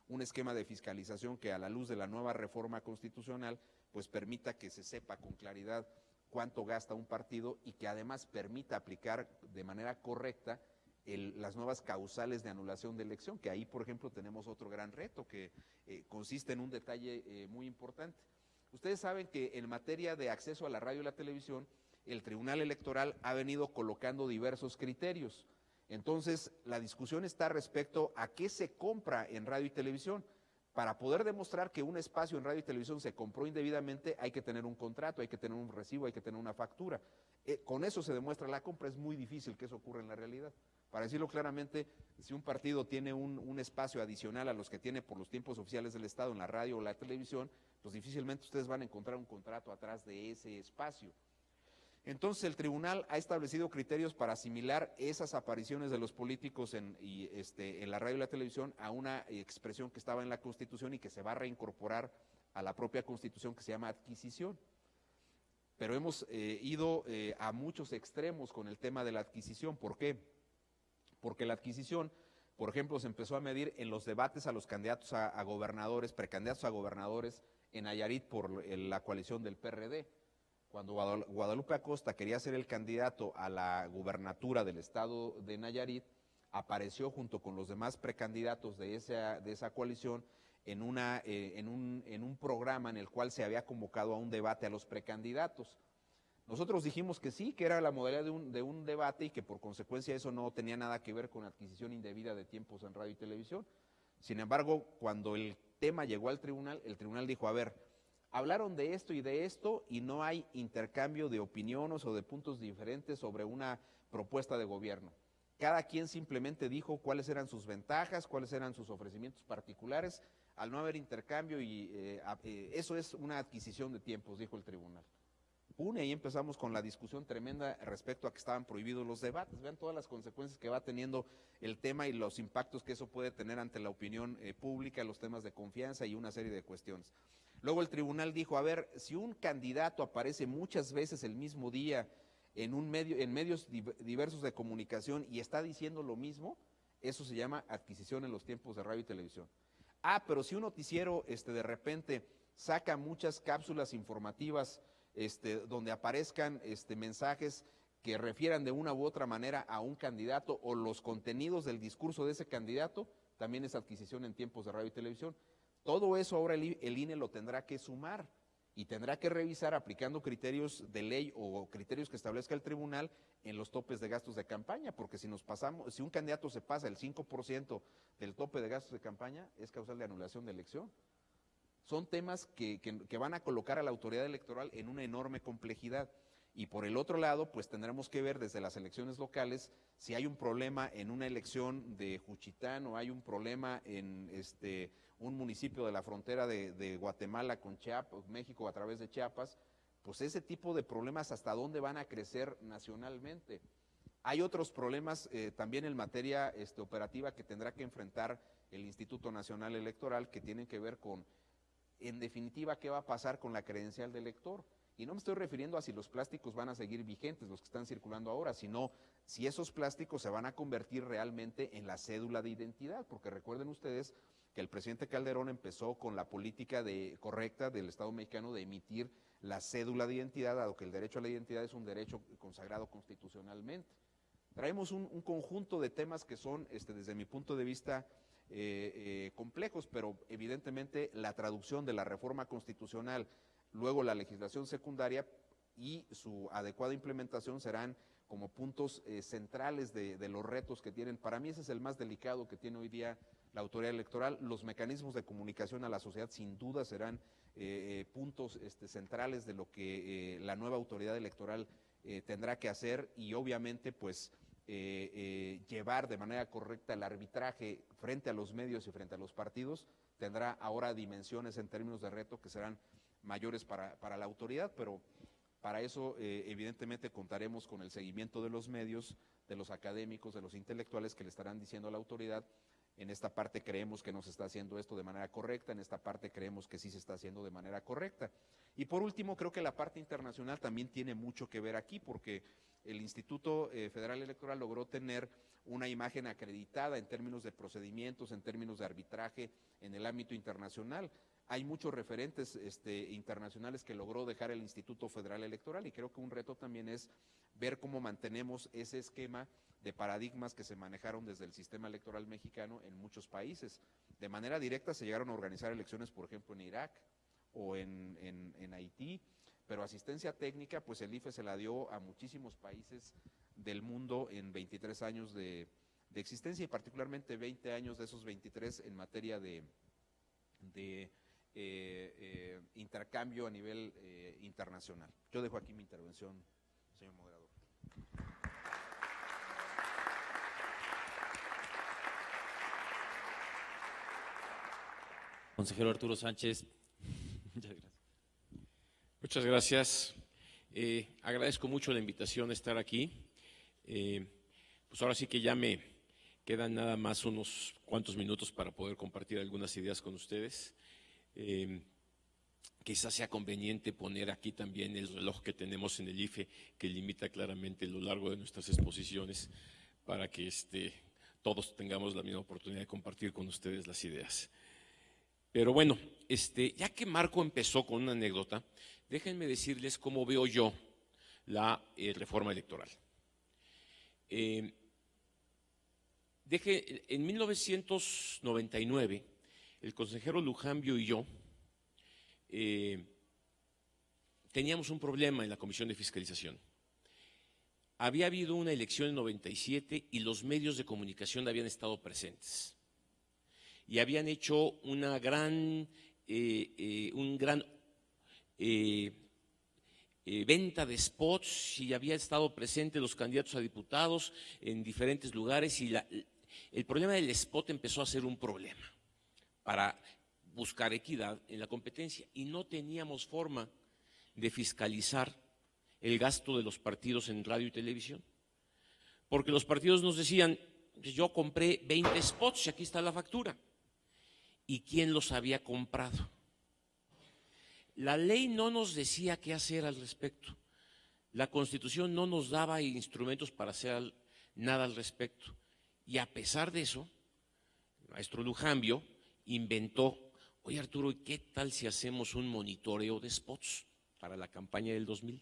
un esquema de fiscalización que a la luz de la nueva reforma constitucional pues permita que se sepa con claridad cuánto gasta un partido y que además permita aplicar de manera correcta las nuevas causales de anulación de elección, que ahí, por ejemplo, tenemos otro gran reto que consiste en un detalle muy importante. Ustedes saben que en materia de acceso a la radio y la televisión, el Tribunal Electoral ha venido colocando diversos criterios. Entonces, la discusión está respecto a qué se compra en radio y televisión. Para poder demostrar que un espacio en radio y televisión se compró indebidamente, hay que tener un contrato, hay que tener un recibo, hay que tener una factura. Con eso se demuestra la compra. Es muy difícil que eso ocurra en la realidad. Para decirlo claramente, si un partido tiene un espacio adicional a los que tiene por los tiempos oficiales del Estado en la radio o la televisión, pues difícilmente ustedes van a encontrar un contrato atrás de ese espacio. Entonces el tribunal ha establecido criterios para asimilar esas apariciones de los políticos en la radio y la televisión a una expresión que estaba en la Constitución y que se va a reincorporar a la propia Constitución, que se llama adquisición. Pero hemos ido a muchos extremos con el tema de la adquisición. ¿Por qué? Porque la adquisición, por ejemplo, se empezó a medir en los debates a los candidatos a gobernadores, precandidatos a gobernadores en Nayarit por la coalición del PRD. Cuando Guadalupe Acosta quería ser el candidato a la gubernatura del estado de Nayarit, apareció junto con los demás precandidatos de esa coalición en un programa en el cual se había convocado a un debate a los precandidatos. Nosotros dijimos que sí, que era la modalidad de un debate y que por consecuencia eso no tenía nada que ver con adquisición indebida de tiempos en radio y televisión. Sin embargo, cuando el tema llegó al tribunal, el tribunal dijo, a ver, hablaron de esto y no hay intercambio de opiniones o de puntos diferentes sobre una propuesta de gobierno. Cada quien simplemente dijo cuáles eran sus ventajas, cuáles eran sus ofrecimientos particulares, al no haber intercambio y eso es una adquisición de tiempos, dijo el tribunal. Y ahí empezamos con la discusión tremenda respecto a que estaban prohibidos los debates. Vean todas las consecuencias que va teniendo el tema y los impactos que eso puede tener ante la opinión pública, los temas de confianza y una serie de cuestiones. Luego el tribunal dijo, a ver, si un candidato aparece muchas veces el mismo día en medios diversos de comunicación y está diciendo lo mismo, eso se llama adquisición en los tiempos de radio y televisión. Pero si un noticiero de repente saca muchas cápsulas informativas donde aparezcan mensajes que refieran de una u otra manera a un candidato o los contenidos del discurso de ese candidato, también es adquisición en tiempos de radio y televisión. Todo eso ahora el INE lo tendrá que sumar y tendrá que revisar aplicando criterios de ley o criterios que establezca el tribunal en los topes de gastos de campaña, porque si un candidato se pasa el 5% del tope de gastos de campaña, es causal de anulación de elección. Son temas que van a colocar a la autoridad electoral en una enorme complejidad. Y por el otro lado, pues tendremos que ver desde las elecciones locales si hay un problema en una elección de Juchitán o hay un problema en un municipio de la frontera de Guatemala con Chiapas, México a través de Chiapas, pues ese tipo de problemas hasta dónde van a crecer nacionalmente. Hay otros problemas también en materia operativa que tendrá que enfrentar el Instituto Nacional Electoral que tienen que ver con, en definitiva, qué va a pasar con la credencial de elector. Y no me estoy refiriendo a si los plásticos van a seguir vigentes, los que están circulando ahora, sino si esos plásticos se van a convertir realmente en la cédula de identidad, porque recuerden ustedes que el presidente Calderón empezó con la política correcta del Estado mexicano de emitir la cédula de identidad, dado que el derecho a la identidad es un derecho consagrado constitucionalmente. Traemos un conjunto de temas que son, desde mi punto de vista, complejos, pero evidentemente la traducción de la reforma constitucional, luego la legislación secundaria y su adecuada implementación serán como puntos centrales de los retos que tienen. Para mí ese es el más delicado que tiene hoy día la autoridad electoral. Los mecanismos de comunicación a la sociedad sin duda serán puntos centrales de lo que la nueva autoridad electoral tendrá que hacer y obviamente pues llevar de manera correcta el arbitraje frente a los medios y frente a los partidos tendrá ahora dimensiones en términos de reto que serán mayores para la autoridad, pero para eso evidentemente contaremos con el seguimiento de los medios, de los académicos, de los intelectuales que le estarán diciendo a la autoridad, en esta parte creemos que no se está haciendo esto de manera correcta, en esta parte creemos que sí se está haciendo de manera correcta. Y por último, creo que la parte internacional también tiene mucho que ver aquí, porque el Instituto Federal Electoral logró tener una imagen acreditada en términos de procedimientos, en términos de arbitraje en el ámbito internacional. Hay muchos referentes internacionales que logró dejar el Instituto Federal Electoral y creo que un reto también es ver cómo mantenemos ese esquema de paradigmas que se manejaron desde el sistema electoral mexicano en muchos países. De manera directa se llegaron a organizar elecciones, por ejemplo, en Irak o en Haití, pero asistencia técnica, pues el IFE se la dio a muchísimos países del mundo en 23 años de existencia y particularmente 20 años de esos 23 en materia de intercambio a nivel internacional. Yo dejo aquí mi intervención, señor moderador. Consejero Arturo Sánchez, muchas gracias. Muchas gracias. Agradezco mucho la invitación a estar aquí. Pues ahora sí que ya me quedan nada más unos cuantos minutos para poder compartir algunas ideas con ustedes. Quizás sea conveniente poner aquí también el reloj que tenemos en el IFE, que limita claramente lo largo de nuestras exposiciones, para que todos tengamos la misma oportunidad de compartir con ustedes las ideas. Pero bueno, ya que Marco empezó con una anécdota, déjenme decirles cómo veo yo la reforma electoral. En 1999, el consejero Lujambio y yo teníamos un problema en la Comisión de Fiscalización. Había habido una elección en 97 y los medios de comunicación habían estado presentes. Y habían hecho una gran venta de spots y había estado presente los candidatos a diputados en diferentes lugares y el problema del spot empezó a ser un problema para buscar equidad en la competencia y no teníamos forma de fiscalizar el gasto de los partidos en radio y televisión. Porque los partidos nos decían, yo compré 20 spots y aquí está la factura. ¿Y quién los había comprado? La ley no nos decía qué hacer al respecto. La Constitución no nos daba instrumentos para hacer nada al respecto. Y a pesar de eso, el maestro Lujambio inventó, oye Arturo, ¿y qué tal si hacemos un monitoreo de spots para la campaña del 2000?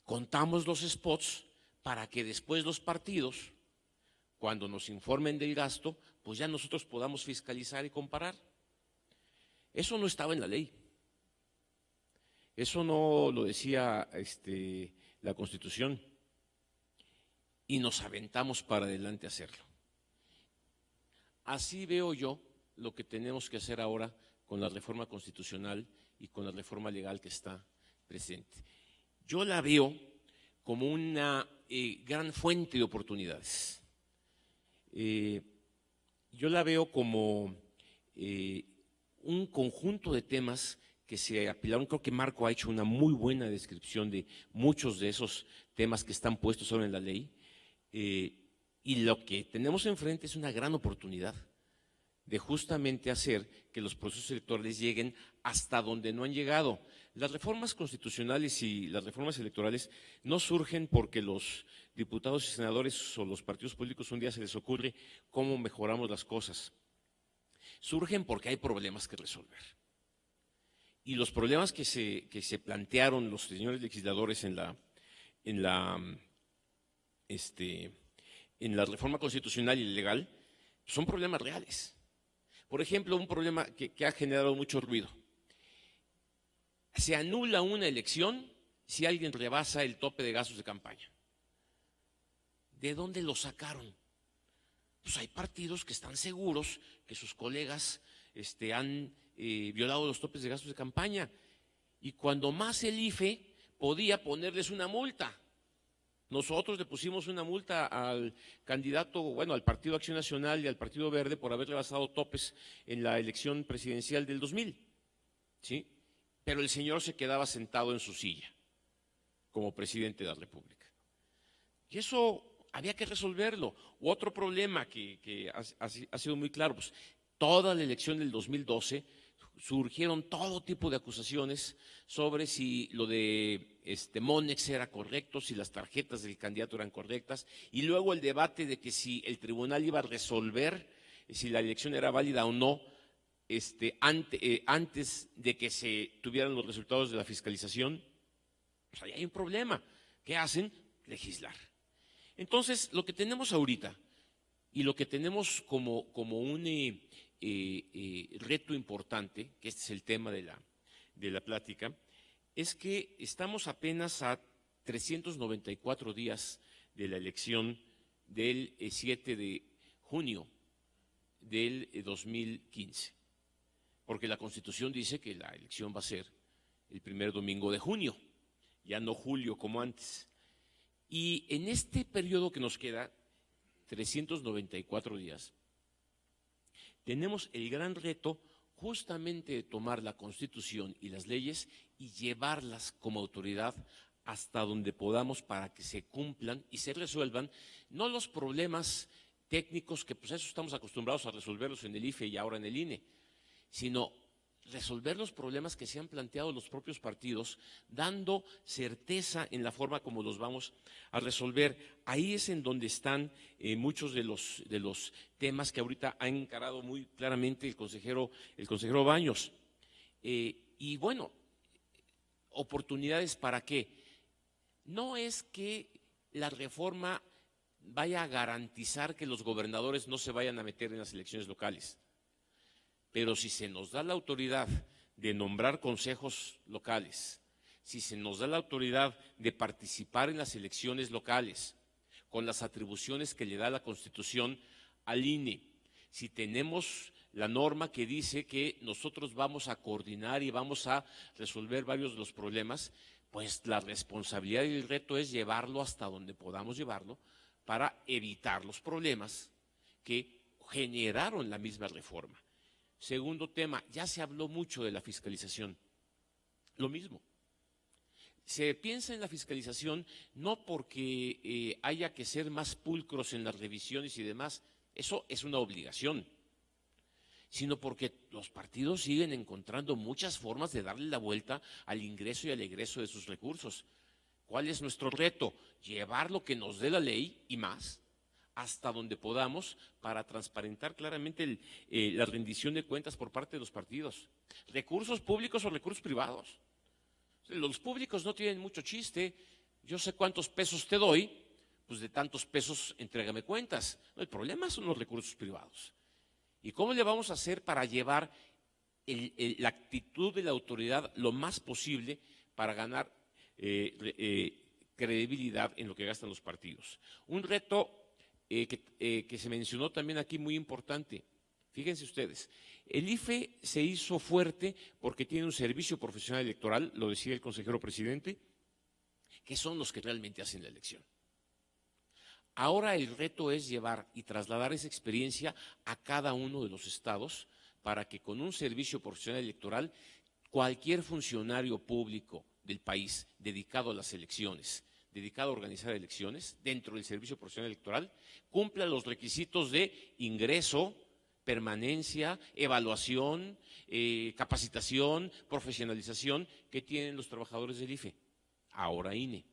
Contamos los spots para que después los partidos, cuando nos informen del gasto, pues ya nosotros podamos fiscalizar y comparar. Eso no estaba en la ley. Eso no lo decía la Constitución. Y nos aventamos para adelante a hacerlo. Así veo yo lo que tenemos que hacer ahora con la reforma constitucional y con la reforma legal que está presente. Yo la veo como una gran fuente de oportunidades. Yo la veo como un conjunto de temas que se apilaron. Creo que Marco ha hecho una muy buena descripción de muchos de esos temas que están puestos ahora en la ley. Y lo que tenemos enfrente es una gran oportunidad de justamente hacer que los procesos electorales lleguen hasta donde no han llegado. Las reformas constitucionales y las reformas electorales no surgen porque los diputados y senadores o los partidos políticos un día se les ocurre cómo mejoramos las cosas. Surgen porque hay problemas que resolver. Y los problemas que se plantearon los señores legisladores en la reforma constitucional y legal son problemas reales. Por ejemplo, un problema que ha generado mucho ruido. Se anula una elección si alguien rebasa el tope de gastos de campaña. ¿De dónde lo sacaron? Pues hay partidos que están seguros que sus colegas han violado los topes de gastos de campaña. Y cuando más el IFE podía ponerles una multa. Nosotros le pusimos una multa al candidato, bueno, al Partido Acción Nacional y al Partido Verde por haber rebasado topes en la elección presidencial del 2000, ¿sí? Pero el señor se quedaba sentado en su silla como presidente de la República. Y eso había que resolverlo. Otro problema que ha sido muy claro, pues toda la elección del 2012 surgieron todo tipo de acusaciones sobre si lo de Monex era correcto, si las tarjetas del candidato eran correctas, y luego el debate de que si el tribunal iba a resolver si la elección era válida o no antes de que se tuvieran los resultados de la fiscalización. Pues ahí hay un problema. ¿Qué hacen? Legislar. Entonces, lo que tenemos ahorita y lo que tenemos como un reto importante, que este es el tema de la plática, es que estamos apenas a 394 días de la elección del 7 de junio del 2015, porque la Constitución dice que la elección va a ser el primer domingo de junio, ya no julio como antes. Y en este periodo que nos queda, 394 días, tenemos el gran reto justamente de tomar la Constitución y las leyes y llevarlas como autoridad hasta donde podamos para que se cumplan y se resuelvan, no los problemas técnicos, que pues eso estamos acostumbrados a resolverlos en el IFE y ahora en el INE, sino resolver los problemas que se han planteado los propios partidos, dando certeza en la forma como los vamos a resolver. Ahí es en donde están muchos de los temas que ahorita ha encarado muy claramente el consejero Baños. Y bueno, oportunidades para qué. No es que la reforma vaya a garantizar que los gobernadores no se vayan a meter en las elecciones locales. Pero si se nos da la autoridad de nombrar consejos locales, si se nos da la autoridad de participar en las elecciones locales, con las atribuciones que le da la Constitución al INE, si tenemos la norma que dice que nosotros vamos a coordinar y vamos a resolver varios de los problemas, pues la responsabilidad y el reto es llevarlo hasta donde podamos llevarlo para evitar los problemas que generaron la misma reforma. Segundo tema, ya se habló mucho de la fiscalización. Lo mismo. Se piensa en la fiscalización no porque haya que ser más pulcros en las revisiones y demás, eso es una obligación, sino porque los partidos siguen encontrando muchas formas de darle la vuelta al ingreso y al egreso de sus recursos. ¿Cuál es nuestro reto? Llevar lo que nos dé la ley y más hasta donde podamos para transparentar claramente la rendición de cuentas por parte de los partidos. Recursos públicos o recursos privados. Los públicos no tienen mucho chiste. Yo sé cuántos pesos te doy, pues de tantos pesos entrégame cuentas. El problema son los recursos privados. ¿Y cómo le vamos a hacer para llevar la actitud de la autoridad lo más posible para ganar credibilidad en lo que gastan los partidos? Un reto que se mencionó también aquí muy importante. Fíjense ustedes, el IFE se hizo fuerte porque tiene un servicio profesional electoral, lo decía el consejero presidente, que son los que realmente hacen la elección. Ahora el reto es llevar y trasladar esa experiencia a cada uno de los estados para que con un servicio profesional electoral cualquier funcionario público del país dedicado a las elecciones, dedicado a organizar elecciones dentro del servicio profesional electoral, cumpla los requisitos de ingreso, permanencia, evaluación, capacitación, profesionalización que tienen los trabajadores del IFE, ahora INE.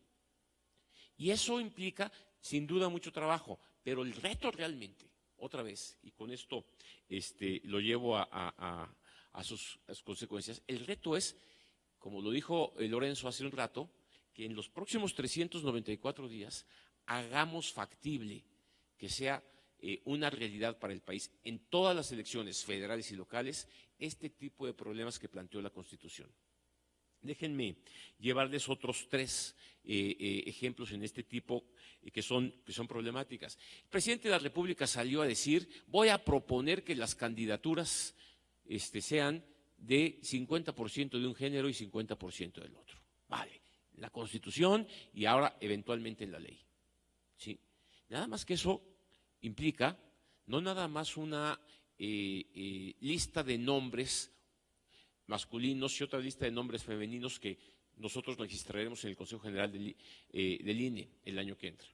Y eso implica sin duda mucho trabajo, pero el reto realmente, otra vez, y con esto lo llevo a sus consecuencias, el reto es, como lo dijo Lorenzo hace un rato, que en los próximos 394 días hagamos factible que sea una realidad para el país en todas las elecciones federales y locales este tipo de problemas que planteó la Constitución. Déjenme llevarles otros 3 ejemplos en este tipo que son problemáticas. El presidente de la República salió a decir, voy a proponer que las candidaturas sean de 50% de un género y 50% del otro. Vale, la Constitución y ahora eventualmente en la ley. ¿Sí? Nada más que eso implica no nada más una lista de nombres masculinos y otra lista de nombres femeninos que nosotros registraremos en el Consejo General del INE el año que entra.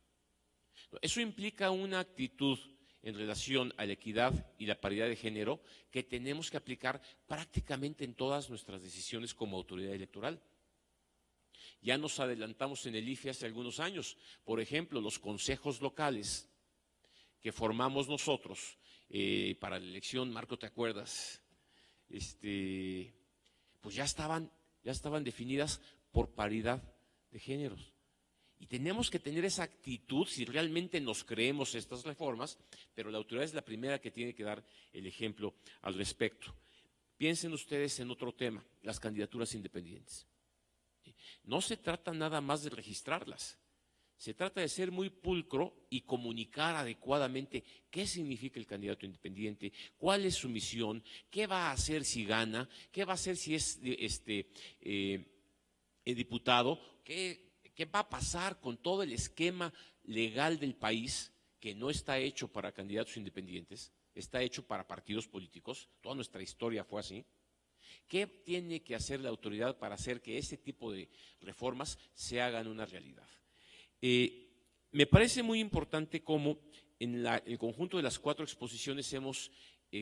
Eso implica una actitud en relación a la equidad y la paridad de género que tenemos que aplicar prácticamente en todas nuestras decisiones como autoridad electoral. Ya nos adelantamos en el IFE hace algunos años. Por ejemplo, los consejos locales que formamos nosotros para la elección, Marco, ¿te acuerdas? Pues ya estaban definidas por paridad de géneros. Y tenemos que tener esa actitud si realmente nos creemos estas reformas, pero la autoridad es la primera que tiene que dar el ejemplo al respecto. Piensen ustedes en otro tema, las candidaturas independientes. No se trata nada más de registrarlas. Se trata de ser muy pulcro y comunicar adecuadamente qué significa el candidato independiente, cuál es su misión, qué va a hacer si gana, qué va a hacer si es diputado, qué va a pasar con todo el esquema legal del país que no está hecho para candidatos independientes, está hecho para partidos políticos, toda nuestra historia fue así. ¿Qué tiene que hacer la autoridad para hacer que ese tipo de reformas se hagan una realidad? Me parece muy importante cómo en el conjunto de las 4 exposiciones hemos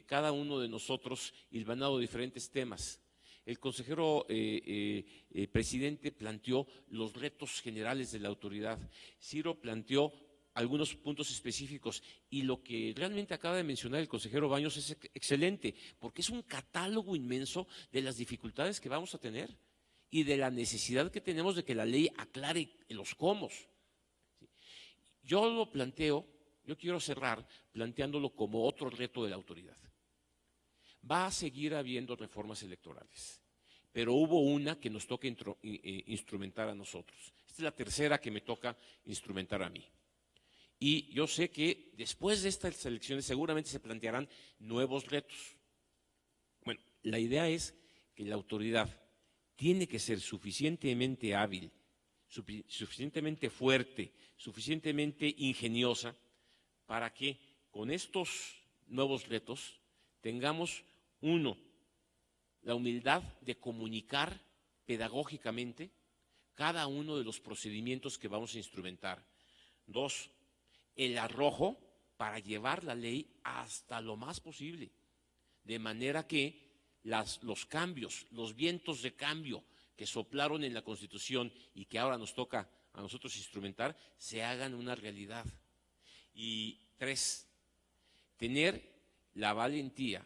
cada uno de nosotros hilvanado diferentes temas. El consejero presidente planteó los retos generales de la autoridad. Ciro planteó algunos puntos específicos y lo que realmente acaba de mencionar el consejero Baños es excelente, porque es un catálogo inmenso de las dificultades que vamos a tener y de la necesidad que tenemos de que la ley aclare los cómo. Yo lo planteo, yo quiero cerrar planteándolo como otro reto de la autoridad. Va a seguir habiendo reformas electorales, pero hubo una que nos toca instrumentar a nosotros. Esta es la tercera que me toca instrumentar a mí. Y yo sé que después de estas elecciones seguramente se plantearán nuevos retos. Bueno, la idea es que la autoridad tiene que ser suficientemente hábil, suficientemente fuerte, suficientemente ingeniosa para que con estos nuevos retos tengamos Uno, la humildad de comunicar pedagógicamente cada uno de los procedimientos que vamos a instrumentar. Dos, el arrojo para llevar la ley hasta lo más posible, de manera que los cambios, los vientos de cambio que soplaron en la Constitución y que ahora nos toca a nosotros instrumentar, se hagan una realidad. Y tres, tener la valentía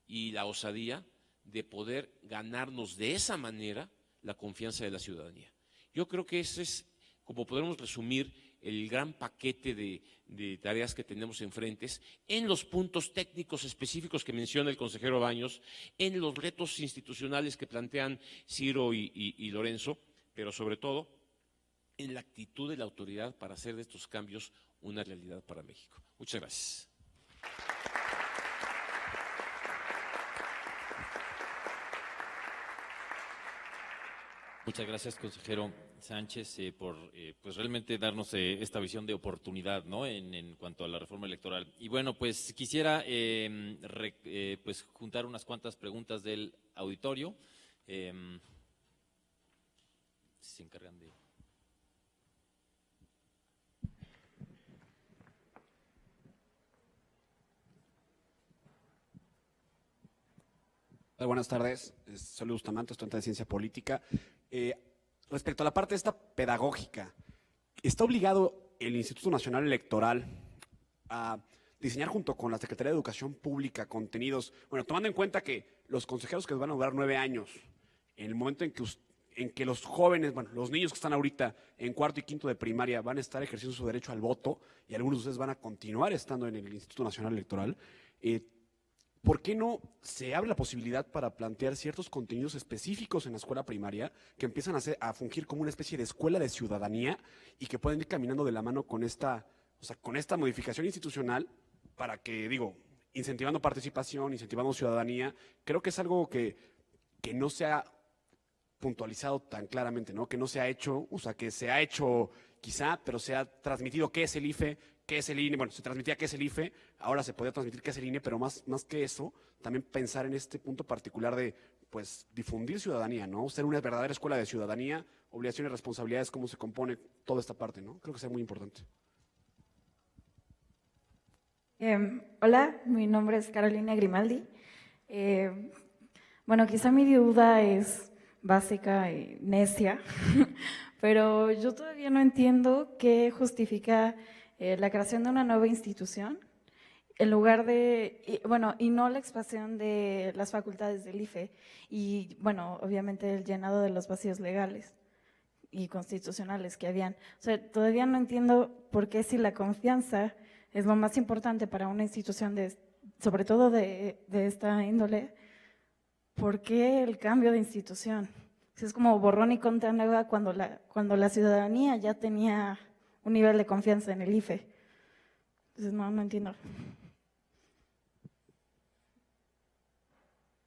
y la osadía de poder ganarnos de esa manera la confianza de la ciudadanía. Yo creo que ese es, como podemos resumir, el gran paquete de tareas que tenemos enfrente en los puntos técnicos específicos que menciona el consejero Baños, en los retos institucionales que plantean Ciro y Lorenzo, pero sobre todo en la actitud de la autoridad para hacer de estos cambios una realidad para México. Muchas gracias. Muchas gracias, consejero Sánchez, por pues realmente darnos esta visión de oportunidad, ¿no? En cuanto a la reforma electoral. Y bueno, pues quisiera pues juntar unas cuantas preguntas del auditorio. Si se encargan de… Buenas tardes, soy Luis Bustamante, estudiante de Ciencia Política. Respecto a la parte esta pedagógica, ¿está obligado el Instituto Nacional Electoral a diseñar junto con la Secretaría de Educación Pública contenidos, bueno, tomando en cuenta que los consejeros que van a durar 9 años, en el momento en que los jóvenes, bueno, los niños que están ahorita en cuarto y quinto de primaria van a estar ejerciendo su derecho al voto y algunos de ustedes van a continuar estando en el Instituto Nacional Electoral, ¿por qué no se abre la posibilidad para plantear ciertos contenidos específicos en la escuela primaria que empiezan a fungir como una especie de escuela de ciudadanía y que pueden ir caminando de la mano con esta modificación institucional para que, incentivando participación, incentivando ciudadanía? Creo que es algo que no se ha puntualizado tan claramente, ¿no? Que no se ha hecho, que se ha hecho quizá, pero se ha transmitido qué es el IFE, qué es el INE. Bueno, se transmitía qué es el IFE, ahora se podía transmitir qué es el INE, pero más que eso, también pensar en este punto particular de, pues, difundir ciudadanía, ¿no? Ser una verdadera escuela de ciudadanía, obligaciones, responsabilidades, cómo se compone toda esta parte, ¿no? Creo que es muy importante. Hola, mi nombre es Carolina Grimaldi. Bueno, quizá mi duda es básica y necia, pero yo todavía no entiendo qué justifica la creación de una nueva institución en lugar de, y no la expansión de las facultades del IFE y, bueno, obviamente el llenado de los vacíos legales y constitucionales que habían. O sea, todavía no entiendo por qué, si la confianza es lo más importante para una institución, sobre todo de esta índole, ¿por qué el cambio de institución? Es como borrón y cuenta nueva cuando la ciudadanía ya tenía un nivel de confianza en el IFE. Entonces, no entiendo.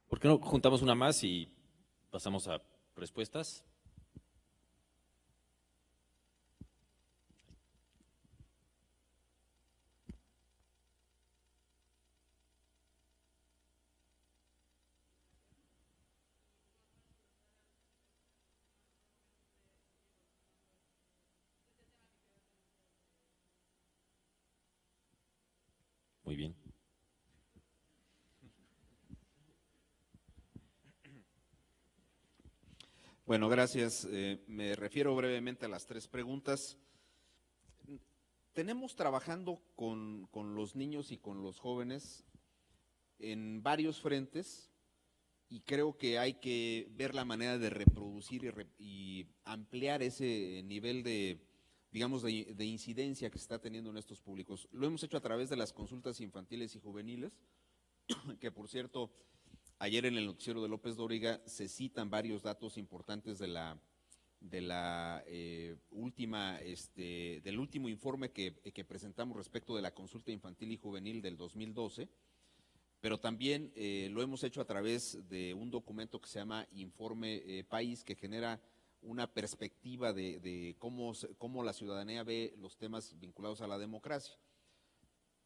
¿Por qué no juntamos una más y pasamos a respuestas? Muy bien. Bueno, gracias. Me refiero brevemente a las 3 preguntas. Tenemos trabajando con los niños y con los jóvenes en varios frentes y creo que hay que ver la manera de reproducir y ampliar ese nivel de incidencia que se está teniendo en estos públicos. Lo hemos hecho a través de las consultas infantiles y juveniles, que por cierto, ayer en el noticiero de López Dóriga se citan varios datos importantes del último informe que presentamos respecto de la consulta infantil y juvenil del 2012, pero también lo hemos hecho a través de un documento que se llama Informe País, que genera una perspectiva de cómo la ciudadanía ve los temas vinculados a la democracia.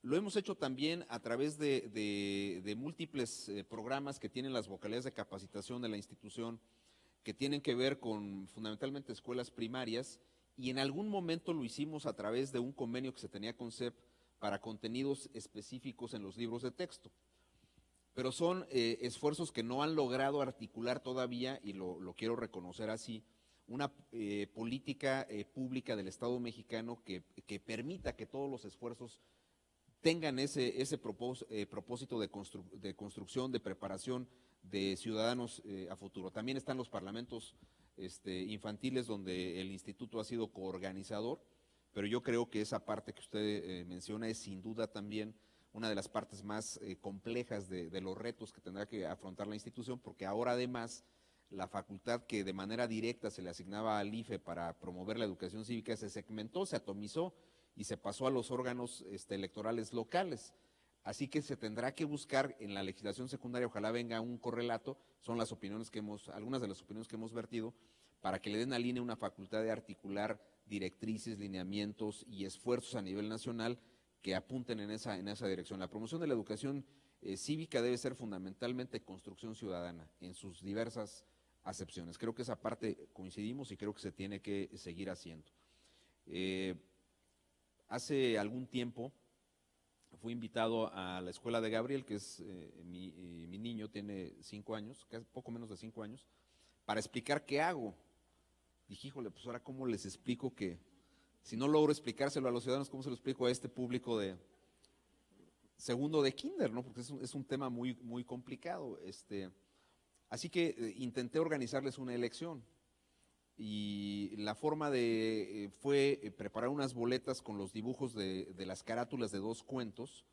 Lo hemos hecho también a través de múltiples programas que tienen las vocalías de capacitación de la institución, que tienen que ver con fundamentalmente escuelas primarias, y en algún momento lo hicimos a través de un convenio que se tenía con CEP para contenidos específicos en los libros de texto. Pero son esfuerzos que no han logrado articular todavía, y lo quiero reconocer así, una política pública del Estado mexicano que permita que todos los esfuerzos tengan ese propósito de construcción, de preparación de ciudadanos a futuro. También están los parlamentos infantiles, donde el instituto ha sido coorganizador, pero yo creo que esa parte que usted menciona es sin duda también una de las partes más complejas de los retos que tendrá que afrontar la institución, porque ahora además la facultad que de manera directa se le asignaba al IFE para promover la educación cívica se segmentó, se atomizó y se pasó a los órganos electorales locales. Así que se tendrá que buscar en la legislación secundaria, ojalá venga un correlato, son las opiniones que algunas de las opiniones que hemos vertido, para que le den al INE una facultad de articular directrices, lineamientos y esfuerzos a nivel nacional que apunten en esa dirección. La promoción de la educación cívica debe ser fundamentalmente construcción ciudadana en sus diversas acepciones. Creo que esa parte coincidimos y creo que se tiene que seguir haciendo. Hace algún tiempo fui invitado a la escuela de Gabriel, que es mi niño, tiene 5 años, casi poco menos de 5 años, para explicar qué hago. Dije, híjole, pues ahora cómo les explico que, si no logro explicárselo a los ciudadanos, ¿cómo se lo explico a este público de segundo de kinder, ¿no? Porque es un tema muy, muy complicado. Así que intenté organizarles una elección. Y la forma fue preparar unas boletas con los dibujos de las carátulas de 2 cuentos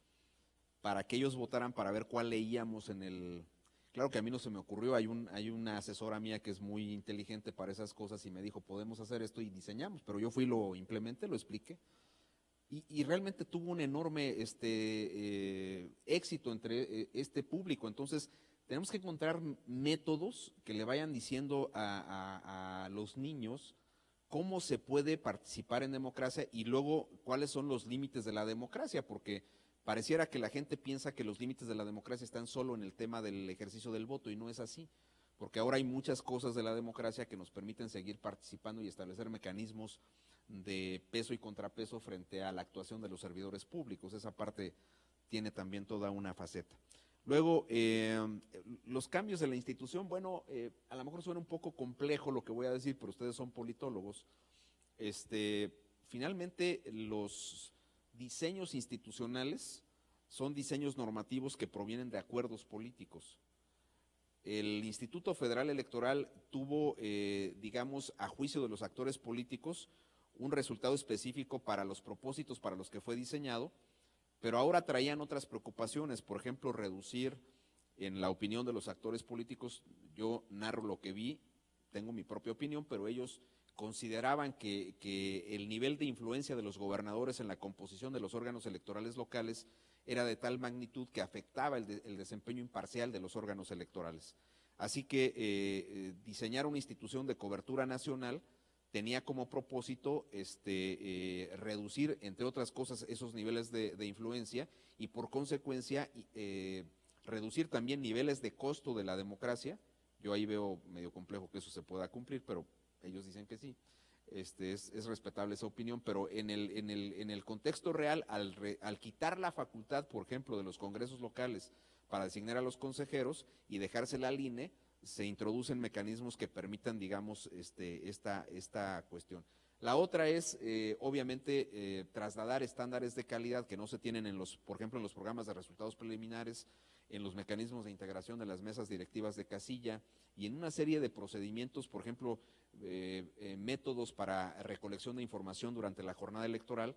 para que ellos votaran para ver cuál leíamos en el... Claro que a mí no se me ocurrió, hay una asesora mía que es muy inteligente para esas cosas y me dijo, podemos hacer esto y diseñamos, pero yo fui, lo implementé, lo expliqué. Y realmente tuvo un enorme éxito entre este público. Entonces, tenemos que encontrar métodos que le vayan diciendo a los niños cómo se puede participar en democracia y luego cuáles son los límites de la democracia, porque pareciera que la gente piensa que los límites de la democracia están solo en el tema del ejercicio del voto, y no es así, porque ahora hay muchas cosas de la democracia que nos permiten seguir participando y establecer mecanismos de peso y contrapeso frente a la actuación de los servidores públicos. Esa parte tiene también toda una faceta. Luego, los cambios de la institución, bueno, a lo mejor suena un poco complejo lo que voy a decir, pero ustedes son politólogos. Finalmente, los diseños institucionales son diseños normativos que provienen de acuerdos políticos. El Instituto Federal Electoral tuvo, digamos, a juicio de los actores políticos, un resultado específico para los propósitos para los que fue diseñado, pero ahora traían otras preocupaciones, por ejemplo, reducir, en la opinión de los actores políticos, yo narro lo que vi, tengo mi propia opinión, pero ellos consideraban que el nivel de influencia de los gobernadores en la composición de los órganos electorales locales era de tal magnitud que afectaba el desempeño imparcial de los órganos electorales. Así que diseñar una institución de cobertura nacional tenía como propósito reducir, entre otras cosas, esos niveles de influencia y por consecuencia reducir también niveles de costo de la democracia. Yo ahí veo medio complejo que eso se pueda cumplir, pero ellos dicen que sí. Es respetable esa opinión, pero en el contexto real, al quitar la facultad, por ejemplo, de los congresos locales para designar a los consejeros y dejársela al INE, se introducen mecanismos que permitan, digamos, esta cuestión. La otra es, obviamente, trasladar estándares de calidad que no se tienen por ejemplo, en los programas de resultados preliminares, en los mecanismos de integración de las mesas directivas de casilla y en una serie de procedimientos, por ejemplo, métodos para recolección de información durante la jornada electoral,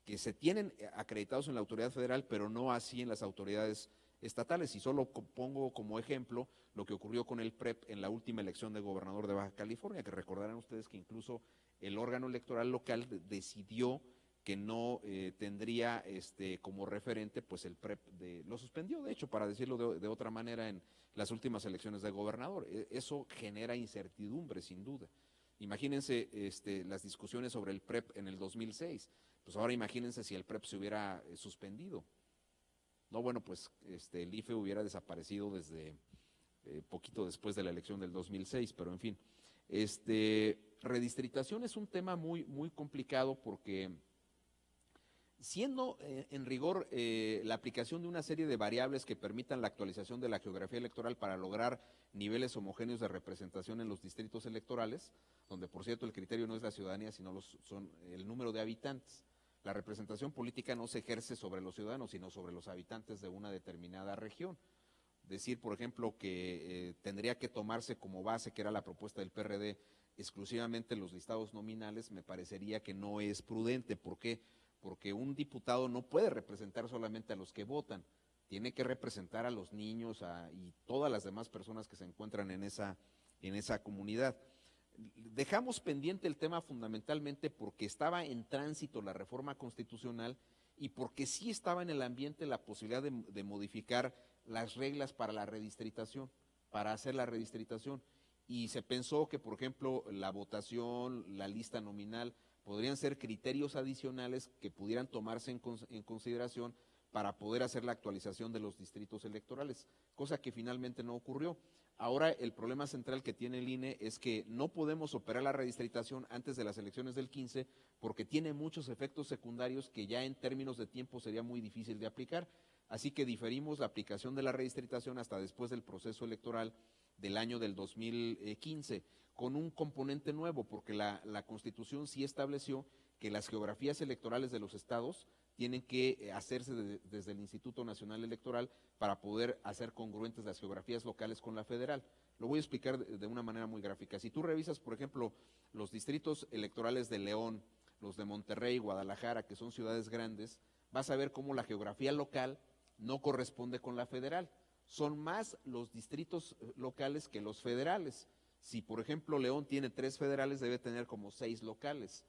que se tienen acreditados en la autoridad federal, pero no así en las autoridades estatales. Y solo pongo como ejemplo lo que ocurrió con el PREP en la última elección de gobernador de Baja California, que recordarán ustedes que incluso el órgano electoral local decidió que no tendría como referente pues el PREP, lo suspendió de hecho, para decirlo de otra manera, en las últimas elecciones de gobernador. Eso genera incertidumbre sin duda. Imagínense las discusiones sobre el PREP en el 2006. Pues ahora imagínense si el PREP se hubiera suspendido. No, bueno, pues el IFE hubiera desaparecido desde poquito después de la elección del 2006, pero en fin. Redistritación es un tema muy, muy complicado porque siendo en rigor la aplicación de una serie de variables que permitan la actualización de la geografía electoral para lograr niveles homogéneos de representación en los distritos electorales, donde por cierto el criterio no es la ciudadanía, sino son el número de habitantes. La representación política no se ejerce sobre los ciudadanos, sino sobre los habitantes de una determinada región. Decir, por ejemplo, que tendría que tomarse como base, que era la propuesta del PRD, exclusivamente los listados nominales, me parecería que no es prudente. ¿Por qué? Porque un diputado no puede representar solamente a los que votan, tiene que representar a los niños y todas las demás personas que se encuentran en esa comunidad. Dejamos pendiente el tema fundamentalmente porque estaba en tránsito la reforma constitucional y porque sí estaba en el ambiente la posibilidad de modificar las reglas para la redistritación, para hacer la redistritación. Y se pensó que, por ejemplo, la votación, la lista nominal, podrían ser criterios adicionales que pudieran tomarse en consideración para poder hacer la actualización de los distritos electorales, cosa que finalmente no ocurrió. Ahora el problema central que tiene el INE es que no podemos operar la redistritación antes de las elecciones del 15 porque tiene muchos efectos secundarios que ya en términos de tiempo sería muy difícil de aplicar. Así que diferimos la aplicación de la redistritación hasta después del proceso electoral del año del 2015, con un componente nuevo, porque la Constitución sí estableció que las geografías electorales de los estados tienen que hacerse desde el Instituto Nacional Electoral para poder hacer congruentes las geografías locales con la federal. Lo voy a explicar de una manera muy gráfica. Si tú revisas, por ejemplo, los distritos electorales de León, los de Monterrey, Guadalajara, que son ciudades grandes, vas a ver cómo la geografía local no corresponde con la federal. Son más los distritos locales que los federales. Si, por ejemplo, León tiene 3 federales, debe tener como 6 locales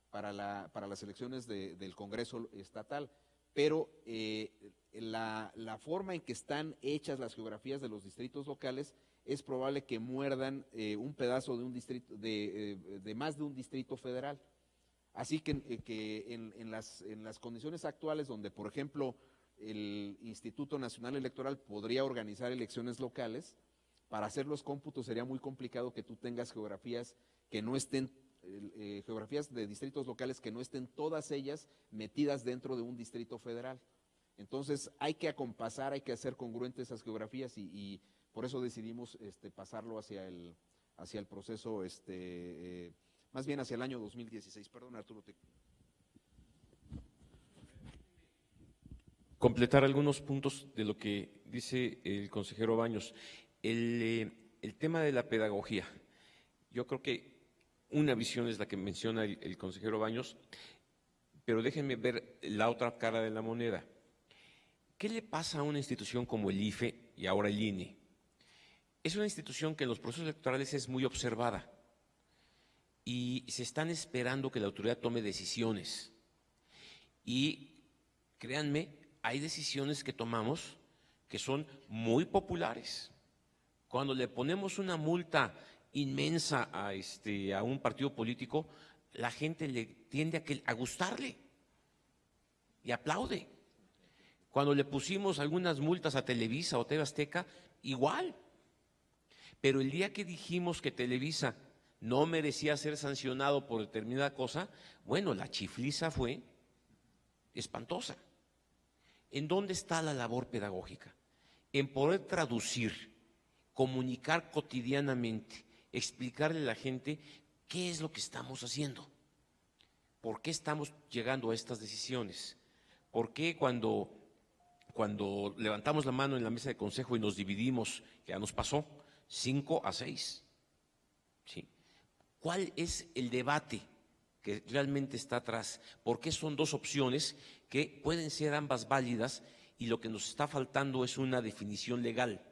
para las elecciones del Congreso estatal. Pero la forma en que están hechas las geografías de los distritos locales es probable que muerdan un pedazo de un distrito, de más de un distrito federal. Así que en las condiciones actuales, donde, por ejemplo, el Instituto Nacional Electoral podría organizar elecciones locales, para hacer los cómputos sería muy complicado que tú tengas geografías que no estén, geografías de distritos locales que no estén todas ellas metidas dentro de un distrito federal. Entonces hay que acompasar, hay que hacer congruentes esas geografías y por eso decidimos pasarlo hacia el proceso, más bien hacia el año 2016. Perdón, Arturo. Completar algunos puntos de lo que dice el consejero Baños. El tema de la pedagogía. Yo creo que una visión es la que menciona el consejero Baños, pero déjenme ver la otra cara de la moneda. ¿Qué le pasa a una institución como el IFE y ahora el INE? Es una institución que en los procesos electorales es muy observada y se están esperando que la autoridad tome decisiones. Y créanme, hay decisiones que tomamos que son muy populares. Cuando le ponemos una multa inmensa a un partido político, la gente le tiende a gustarle y aplaude. Cuando le pusimos algunas multas a Televisa o TV Azteca, igual. Pero el día que dijimos que Televisa no merecía ser sancionado por determinada cosa, bueno, la chifliza fue espantosa. ¿En dónde está la labor pedagógica? En poder traducir, comunicar cotidianamente, explicarle a la gente qué es lo que estamos haciendo, por qué estamos llegando a estas decisiones, por qué cuando levantamos la mano en la mesa de consejo y nos dividimos, que ya nos pasó, 5-6. ¿Sí? ¿Cuál es el debate que realmente está atrás? ¿Por qué son 2 opciones que pueden ser ambas válidas y lo que nos está faltando es una definición legal?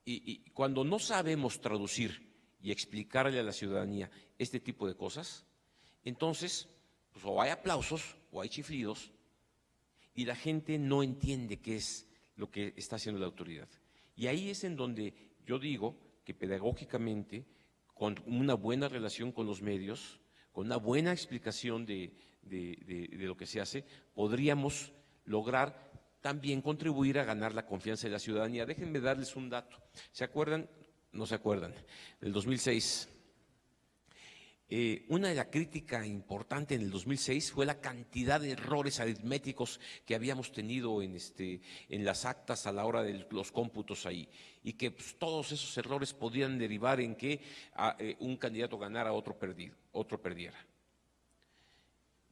Y cuando no sabemos traducir y explicarle a la ciudadanía este tipo de cosas, entonces pues, o hay aplausos o hay chiflidos y la gente no entiende qué es lo que está haciendo la autoridad. Y ahí es en donde yo digo que pedagógicamente, con una buena relación con los medios, con una buena explicación de lo que se hace, podríamos lograr también contribuir a ganar la confianza de la ciudadanía. Déjenme darles un dato. ¿Se acuerdan? No se acuerdan. Del 2006. Una de las críticas importantes en el 2006 fue la cantidad de errores aritméticos que habíamos tenido en las actas a la hora de los cómputos ahí, y que pues, todos esos errores podían derivar en que un candidato ganara, otro perdiera.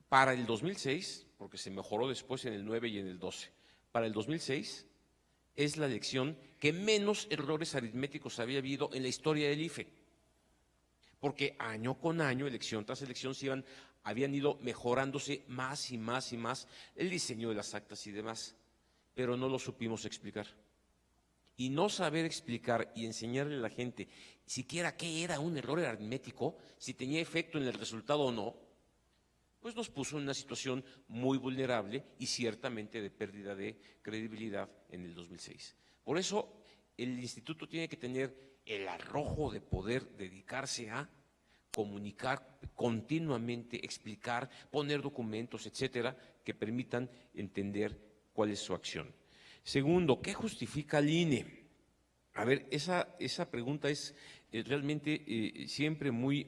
Para el 2006, porque se mejoró después en el 9 y en el 12, para el 2006 es la elección que menos errores aritméticos había habido en la historia del IFE. Porque año con año, elección tras elección, habían ido mejorándose más y más y más el diseño de las actas y demás, pero no lo supimos explicar. Y no saber explicar y enseñarle a la gente siquiera qué era un error aritmético, si tenía efecto en el resultado o no, pues nos puso en una situación muy vulnerable y ciertamente de pérdida de credibilidad en el 2006. Por eso el instituto tiene que tener el arrojo de poder dedicarse a comunicar continuamente, explicar, poner documentos, etcétera, que permitan entender cuál es su acción. Segundo, ¿qué justifica el INE? A ver, esa pregunta es realmente siempre muy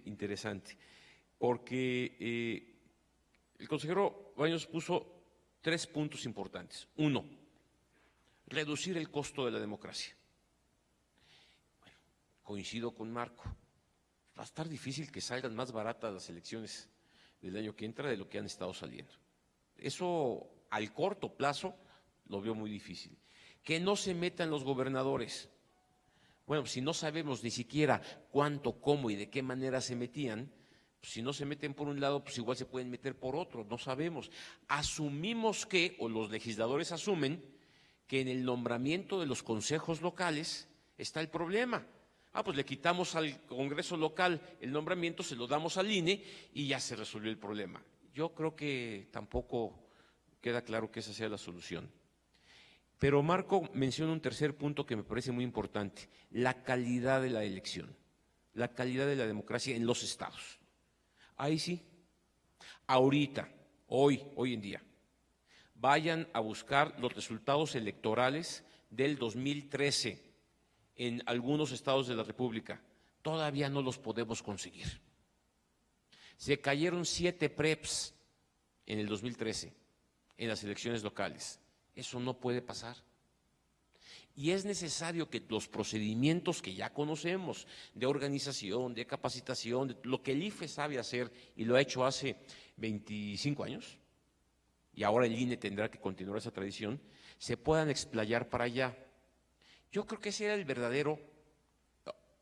interesante, porque el consejero Baños puso 3 puntos importantes. 1, reducir el costo de la democracia. Coincido con Marco, va a estar difícil que salgan más baratas las elecciones del año que entra de lo que han estado saliendo. Eso al corto plazo lo veo muy difícil. Que no se metan los gobernadores. Bueno, si no sabemos ni siquiera cuánto, cómo y de qué manera se metían, pues si no se meten por un lado, pues igual se pueden meter por otro, no sabemos. Asumimos que, o los legisladores asumen, que en el nombramiento de los consejos locales está el problema. Pues le quitamos al Congreso local el nombramiento, se lo damos al INE y ya se resolvió el problema. Yo creo que tampoco queda claro que esa sea la solución. Pero Marco menciona un tercer punto que me parece muy importante: la calidad de la elección, la calidad de la democracia en los estados. Ahí sí, ahorita, hoy en día, vayan a buscar los resultados electorales del 2013 en algunos estados de la República. Todavía no los podemos conseguir. Se cayeron 7 preps en el 2013 en las elecciones locales. Eso no puede pasar. Y es necesario que los procedimientos que ya conocemos de organización, de capacitación, de lo que el IFE sabe hacer y lo ha hecho hace 25 años, y ahora el INE tendrá que continuar esa tradición, se puedan explayar para allá. Yo creo que ese era el verdadero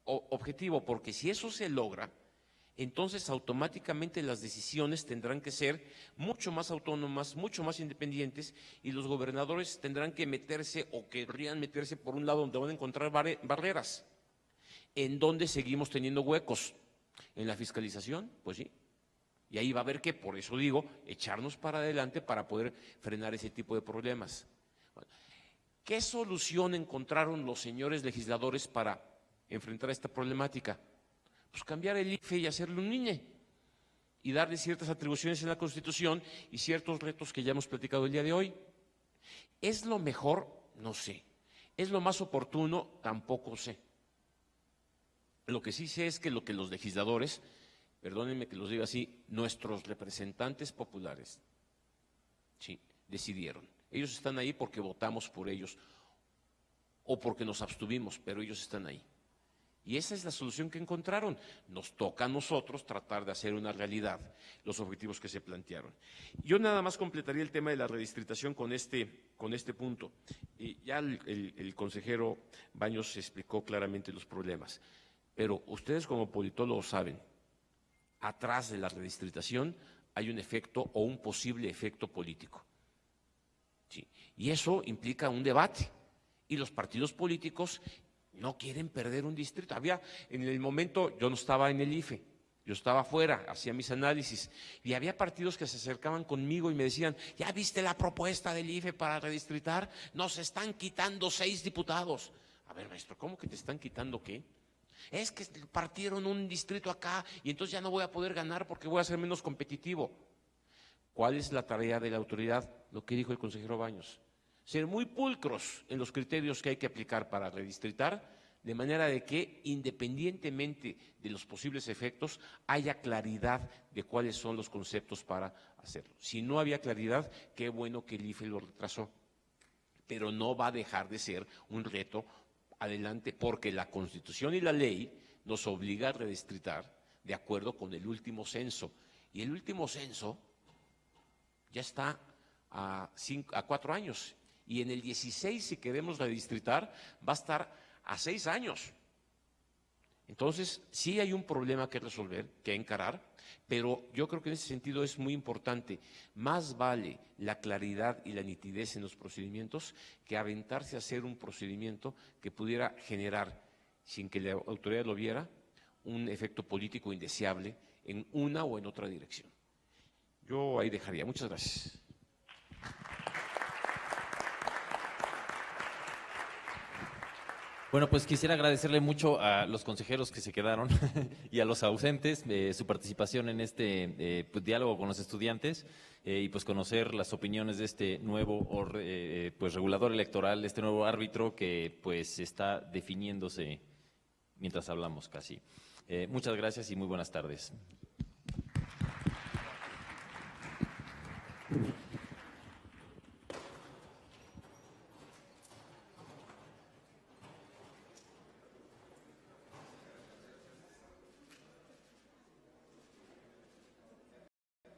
objetivo, porque si eso se logra, entonces automáticamente las decisiones tendrán que ser mucho más autónomas, mucho más independientes, y los gobernadores tendrán que meterse o querrían meterse por un lado donde van a encontrar barreras. ¿En dónde seguimos teniendo huecos? ¿En la fiscalización? Pues sí. Y ahí va a haber que, por eso digo, echarnos para adelante para poder frenar ese tipo de problemas. ¿Qué solución encontraron los señores legisladores para enfrentar esta problemática? Pues cambiar el IFE y hacerle un INE y darle ciertas atribuciones en la Constitución y ciertos retos que ya hemos platicado el día de hoy. ¿Es lo mejor? No sé. ¿Es lo más oportuno? Tampoco sé. Lo que sí sé es que lo que los legisladores, perdónenme que los diga así, nuestros representantes populares, sí, decidieron. Ellos están ahí porque votamos por ellos o porque nos abstuvimos, pero ellos están ahí. Y esa es la solución que encontraron. Nos toca a nosotros tratar de hacer una realidad los objetivos que se plantearon. Yo nada más completaría el tema de la redistritación con este punto. Y ya el consejero Baños explicó claramente los problemas. Pero ustedes como politólogos saben, atrás de la redistritación hay un efecto o un posible efecto político. Sí. Y eso implica un debate. Y los partidos políticos no quieren perder un distrito. Había, en el momento, yo no estaba en el IFE, yo estaba afuera, hacía mis análisis, y había partidos que se acercaban conmigo y me decían: ¿ya viste la propuesta del IFE para redistritar? Nos están quitando 6 diputados. A ver, maestro, ¿cómo que te están quitando qué? Es que partieron un distrito acá y entonces ya no voy a poder ganar porque voy a ser menos competitivo. ¿Cuál es la tarea de la autoridad? Lo que dijo el consejero Baños. Ser muy pulcros en los criterios que hay que aplicar para redistritar, de manera de que, independientemente de los posibles efectos, haya claridad de cuáles son los conceptos para hacerlo. Si no había claridad, qué bueno que el IFE lo retrasó, pero no va a dejar de ser un reto adelante, porque la Constitución y la ley nos obliga a redistritar de acuerdo con el último censo. Y el último censo ya está a 4 años. Y en el 16, si queremos redistritar, va a estar a 6 años. Entonces, sí hay un problema que resolver, que encarar, pero yo creo que en ese sentido es muy importante. Más vale la claridad y la nitidez en los procedimientos que aventarse a hacer un procedimiento que pudiera generar, sin que la autoridad lo viera, un efecto político indeseable en una o en otra dirección. Yo ahí dejaría. Muchas gracias. Bueno, pues quisiera agradecerle mucho a los consejeros que se quedaron y a los ausentes su participación en este pues, diálogo con los estudiantes y pues conocer las opiniones de este nuevo pues, regulador electoral, este nuevo árbitro que pues está definiéndose mientras hablamos casi. Muchas gracias y muy buenas tardes.